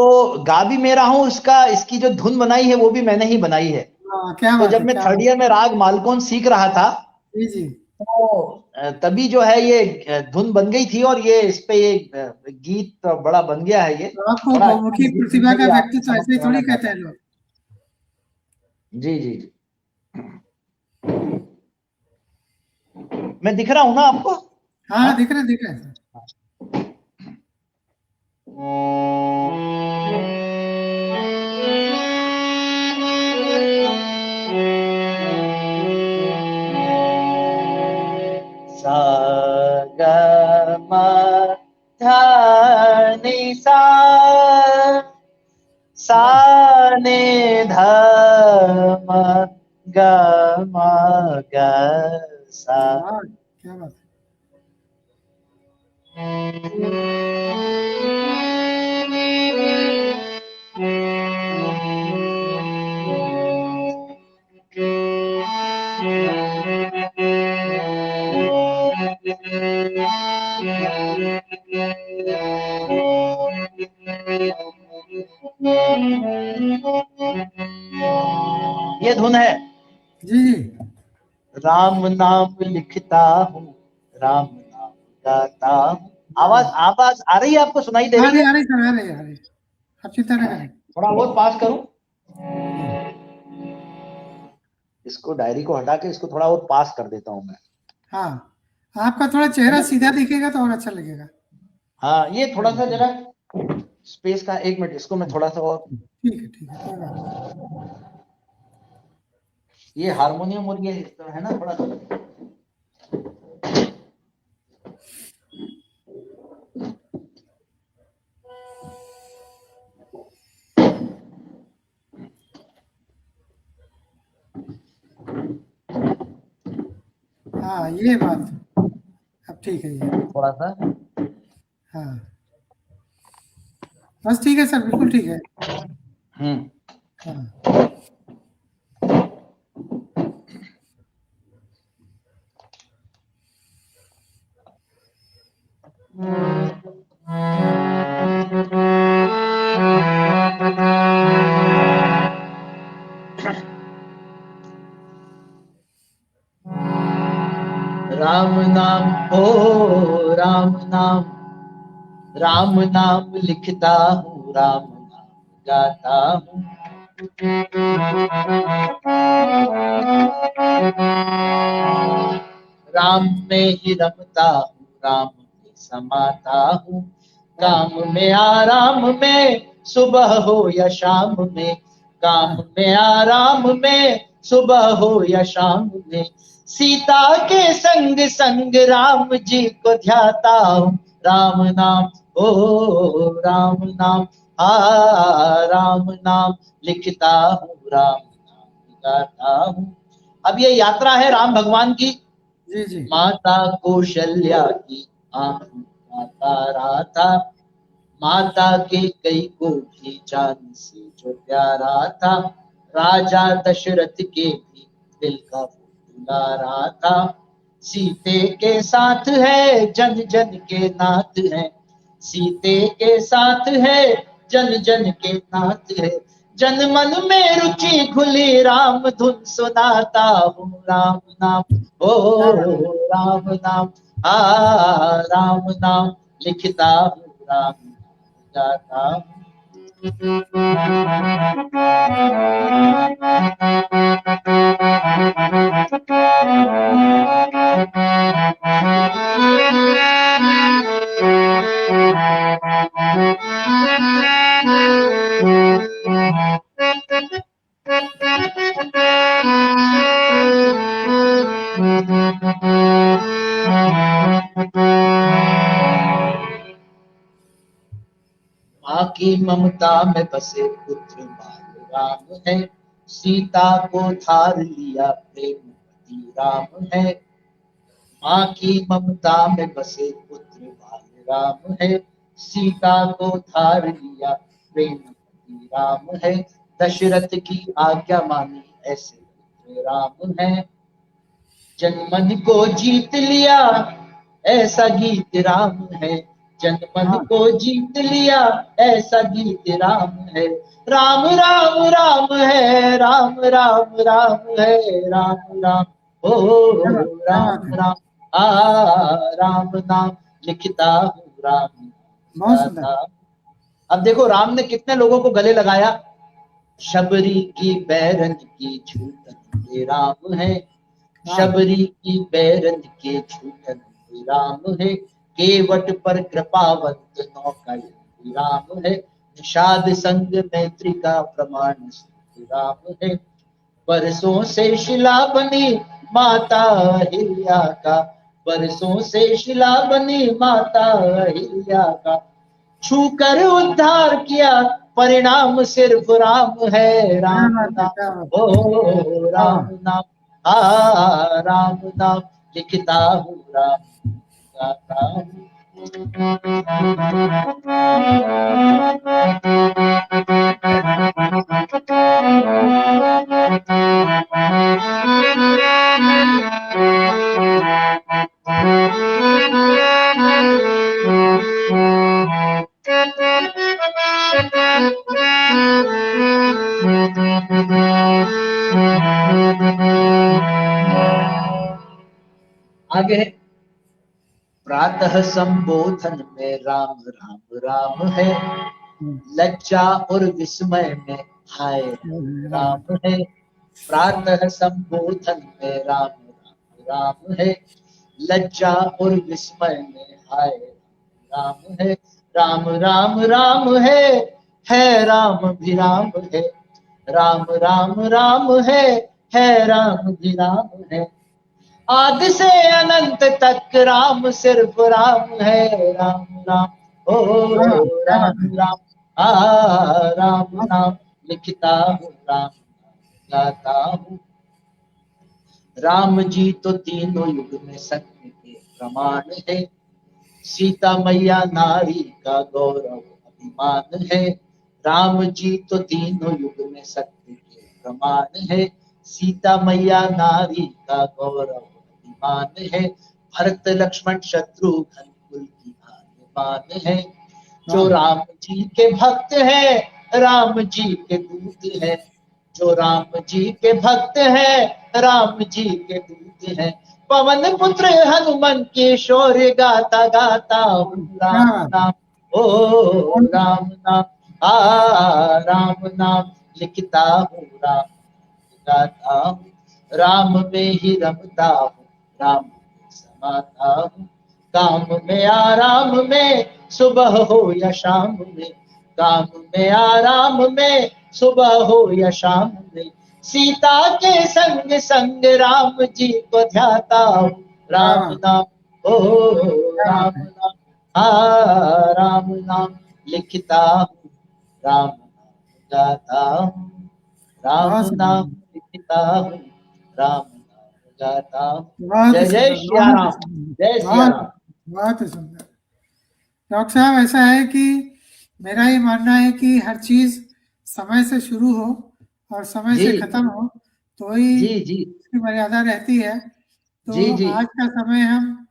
गा भी मैं रहा हूं, इसकी जो धुन बनाई है वो भी मैंने ही बनाई है। हाँ, क्या तो बात जब है मैं क्या थर्ड बात। ईयर में राग मालकोन सीख रहा था, जी जी। तो तभी जो है ये धुन बन गई थी, और ये इस पे ये गीत बड़ा बन गया है। ये तो आपको बड़ा अच्छा बहुमुखी गीत प्रतिभा मैं का भी आपके व्यक्तित्व समक्ष ऐसे ही सुनाना थोड़ी कहते चाहता हैं हूँ। लोग। जी जी जी मैं दिख रहा हूं ना आपको? हाँ, हाँ दिख रहे हैं सर। सा ग म ध नि सा, सा नि ध म गा मा गा सा। वाह, क्या बात है। ये धुन है। जी जी। राम नाम लिखता हूँ, राम नाम गाता हूँ। आवाज आवाज आ रही है आपको, सुनाई दे रही है? आ रही सर, आ रही आ रही। आप चिंता न करें। थोड़ा और पास करूं? जी। इसको डायरी को हटा के इसको थोड़ा और पास कर देता हूं मैं। हाँ, आपका थोड़ा चेहरा सीधा दिखेगा तो और अच्छा लगेगा। हाँ, ये थोड़ा सा जरा स्पेस का, 1 मिनट, इसको मैं थोड़ा सा और। ठीक है, कोई बात नहीं। ये हारमोनियम और ये तो है ना थोड़ा सा। हाँ, ये बात अब ठीक है ये। थोड़ा सा। हाँ, बस ठीक है सर, बिल्कुल ठीक है। हम्म। हाँ। राम नाम हो, राम नाम, राम नाम लिखता हूँ, राम नाम गाता हूँ। राम में ही रमता हूँ, राम में समाता हूँ। काम में आराम में, सुबह हो या शाम में। काम में आराम में, सुबह हो या शाम में। सीता के संग संग राम जी को ध्याता हूँ। राम नाम ओ राम नाम, राम नाम लिखता हूँ, राम नाम गाता हूँ। अब ये यात्रा है राम भगवान की। जी जी। माता कौशल्या की आंखों का तारा था, माता के कई को भी जान से जो प्यारा था। राजा दशरथ के भी दिल का वो दुलारा था। सीते के साथ है, जन जन के नाथ है। सीते के साथ है, जन जन के नाथ है। जन मन में रुचि घुली, राम धुन सुनाता हूँ। राम नाम ओ राम नाम, राम नाम लिखता हूँ, राम गाता हूँ। माँ की ममता में बसे पुत्र बाल राम है। सीता को थार लिया प्रेमवती राम है। माँ की ममता में बसे पुत्र बाल राम है। सीता को थार लिया प्रेमवती राम है। दशरथ की आज्ञा मानी ऐसे पुत्र राम है। जनमन को जीत लिया ऐसा गीत राम है। जनमन को जीत लिया ऐसा गीत राम है। राम राम राम है, राम राम राम है। राम राम ओ राम राम, राम नाम लिखता हूँ, राम बहुत सुंदर। गाता। अब देखो राम ने कितने लोगों को गले लगाया। शबरी की बैरन की झूठन ये राम है। शबरी की बैरन के झूठन ये राम है। केवट पर कृपावंत नौका ये राम है। निषाद संग मैत्री का प्रमाण ये राम है। बरसों से शिला बनी माता अहिल्या का, बरसों से शिला बनी माता अहिल्या का। छूकर उद्धार किया परिणाम सिर्फ राम है। राम नाम, ओ राम नाम, राम नाम लिखता हूँ, राम गाता हूँ। आगे प्रातः संबोधन में राम राम राम है, लज्जा और विस्मय में हाय राम है। प्रातः संबोधन में राम राम राम है, लज्जा और विस्मय में हाय राम है। राम राम राम है राम भी राम है। राम राम राम है राम भी राम है। आदि से अनंत तक राम सिर्फ राम है। राम नाम, ओ राम राम, राम नाम लिखता हूँ, राम गाता हूँ। राम जी तो तीनों युग में सत्य के प्रमाण है। सीता मैया नारी का गौरव अभिमान है। राम जी तो तीनों युग में सत्य के प्रमाण है। सीता मैया नारी का गौरव अभिमान है। भरत लक्ष्मण शत्रुघ्न कुल की आन है। जो राम जी के भक्त है, राम जी के दूत है। जो राम जी के भक्त है, राम जी के दूत है। पवन पुत्र हनुमान के शौर्य गाता गाता हूँ, राम नाम, ओ राम नाम, राम नाम लिखता हूँ, राम गाता हूँ। राम में ही रमता हूँ, राम में समाता हूँ। काम में आराम में, सुबह हो या शाम में। काम में आराम में, सुबह हो या शाम में। सीता के संग संग राम जी को ध्याता हूँ, राम नाम, ओ राम नाम, राम नाम लिखता हूँ, राम नाम गाता हूँ। राम नाम लिखता हूँ, राम नाम गाता हूँ। जय जय श्री राम, जय श्री राम। बहुत ही सुंदर। डॉक्टर साहब, ऐसा है कि मेरा ये मानना है कि हर चीज समय से शुरू हो और समय से खत्म हो तो ही इसकी मर्यादा रहती है। तो आज का समय हम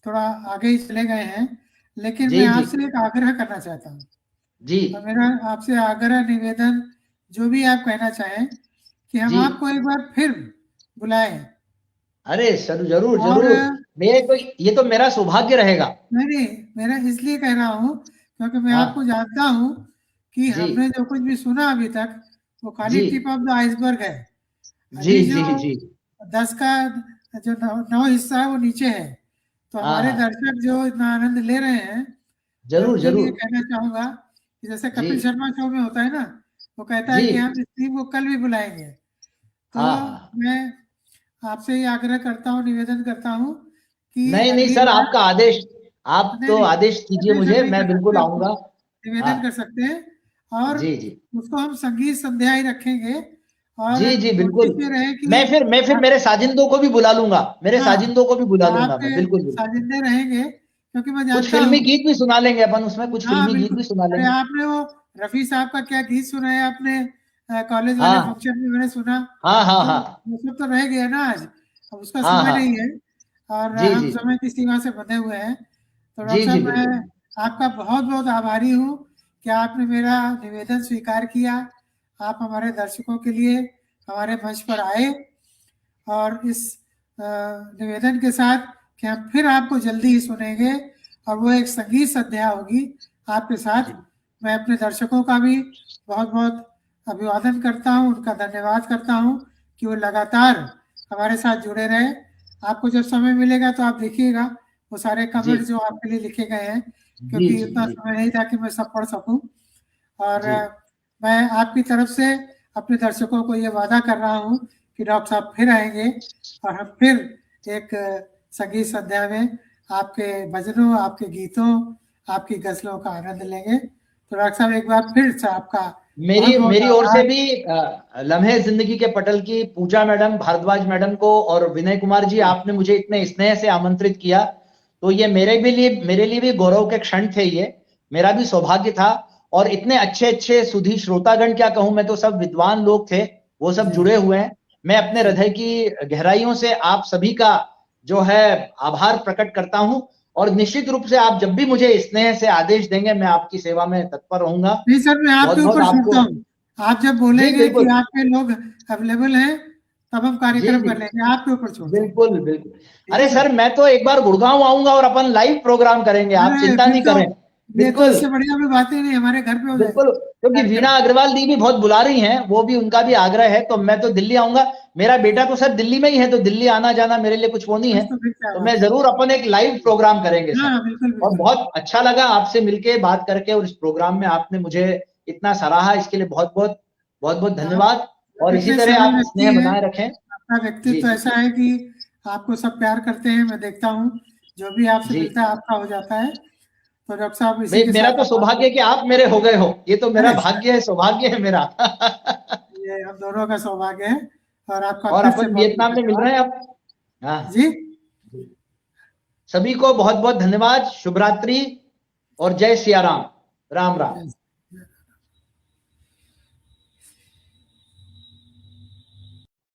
थोड़ा आगे ही चले गए हैं, लेकिन मैं आपसे एक आग्रह करना चाहता हूँ। तो मेरा आपसे आग्रह निवेदन जो भी आप कहना चाहें कि हम आपको एक बार फिर बुलाएं। अरे सर, जरूर जरूर, मेरे को ये तो मेरा सौभाग्य रहेगा। नहीं, मेरा इसलिए कह रहा हूँ क्योंकि मैं आपको जानता हूँ कि हमने जो कुछ भी सुना अभी तक वो खाली टिप ऑफ द आइसबर्ग है। अभी जो 10 का जो 9 हिस्सा है वो नीचे है। तो हमारे दर्शक जो इतना आनंद ले रहे हैं, मैं उनके लिए कहना चाहूंगा कि जैसे कपिल शर्मा शो में होता है ना, वो कहता है कि हम इस टीम को कल भी बुलाएंगे। तो मैं आपसे ही आग्रह करता हूँ, निवेदन करता हूँ कि नहीं सर, आपका आदेश, आप तो आदेश कीजिए मुझे, मैं बिल्कुल आऊंगा। निवेदन कर सकते हैं और उसको हम संगीत संध्या ही रखेंगे और जी बिल्कुल। रहे कि मैं फिर मेरे साजिंदों को भी बुला लूंगा, मेरे साजिंदों को भी बुला लूंगा मैं, बिल्कुल। साजिंदे रहेंगे क्योंकि मैं जानता कुछ फिल्मी गीत भी सुना लेंगे अपन उसमें, कुछ फिल्मी गीत भी सुना लेंगे। आपने वो रफी साहब का क्या गीत सुना है आपने कॉलेज वाले फंक्शन में, मैंने सुना। वो सब तो रह गया ना आज, अब उसका समय नहीं है और हम समय की सीमा से बंधे हुए हैं। तो डॉक्टर साहब, मैं आपका बहुत बहुत आभारी हूँ कि आपने मेरा निवेदन स्वीकार किया। आप हमारे दर्शकों के लिए हमारे मंच पर आए और इस निवेदन के साथ कि हम फिर आपको जल्दी ही सुनेंगे और वो एक संगीत संध्या होगी आपके साथ। मैं अपने दर्शकों का भी बहुत बहुत अभिवादन करता हूँ, उनका धन्यवाद करता हूँ कि वो लगातार हमारे साथ जुड़े रहे। आपको जब समय मिलेगा तो आप देखिएगा वो सारे कमेंट जो आपके लिए लिखे गए हैं, क्योंकि उतना समय नहीं था कि मैं सब पढ़ सकूं। और मैं आपकी तरफ से अपने दर्शकों को ये वादा कर रहा हूँ कि डॉक्टर साहब फिर आएंगे और हम फिर एक संगीत संध्या में आपके भजनों, आपके गीतों, आपकी गजलों का आनंद लेंगे। तो डॉक्टर साहब एक बार फिर से आपका मेरी ओर से भी लम्हे जिंदगी के पटल की पूजा मैडम, भारद्वाज मैडम को और विनय कुमार जी, आपने मुझे इतने स्नेह से आमंत्रित किया, तो ये मेरे लिए भी गौरव के क्षण थे। ये मेरा भी सौभाग्य था। और इतने अच्छे अच्छे सुधी श्रोतागण, क्या कहूं मैं, तो सब विद्वान लोग थे, वो सब जुड़े हुए हैं। मैं अपने हृदय की गहराइयों से आप सभी का जो है आभार प्रकट करता हूं। और निश्चित रूप से आप जब भी मुझे स्नेह से आदेश देंगे, मैं आपकी सेवा में तत्पर रहूंगा। नहीं सर, मैं बहुत आपके बहुत ऊपर आपको छोड़ता हूँ। आप जब जी बोलेंगे कि बिल्कुल आपके लोग अवेलेबल हैं, तब हम जी कार्यक्रम जी कर लेंगे। आपके ऊपर छोड़ता हूँ। बिल्कुल बिल्कुल। ठीक है अरे सर। सर, मैं तो एक बार गुड़गांव आऊंगा और अपन लाइव प्रोग्राम करेंगे, आप अरे चिंता फिर नहीं तो, करें। ये तो बिल्कुल इससे बढ़िया भी बात ही नहीं, हमारे घर पे हो जाएगा बिल्कुल, क्योंकि वीणा कार्यक्रम। अग्रवाल दी भी बहुत बुला रही हैं, वो भी, उनका भी आग्रह है, तो मैं तो दिल्ली आऊंगा। मेरा बेटा तो सर दिल्ली में ही है, तो दिल्ली आना जाना मेरे लिए कुछ वो नहीं बस है। तो फिर क्या तो बात मैं है। जरूर अपन एक लाइव प्रोग्राम करेंगे सर। हाँ बिल्कुल और बिल्कुल। बहुत अच्छा लगा आपसे मिलके बात करके, और इस प्रोग्राम में आपने मुझे इतना सराहा, इसके लिए बहुत बहुत आप धन्यवाद। और इसी इतने तरह सरल आप व्यक्ति स्नेह हैं, बनाए रखें। आपका जी व्यक्तित्व जी ऐसा है कि आपको सब प्यार करते हैं। मैं देखता हूँ जो भी आपसे जी। मिलता है आपका हो जाता है। तो डॉक्टर साहब इसी के मेरा साथ तो सौभाग्य है कि आप मेरे हो गए हो, ये तो मेरा अरे भाग्य है, सौभाग्य है मेरा। ये हम दोनों का सौभाग्य है। और आपका और फिर से अपन बहुत बहुत वियतनाम में मिल धन्यवाद। रहे हैं अब। हाँ, जी। सभी को बहुत बहुत धन्यवाद, शुभ रात्रि और जय सिया राम। राम राम।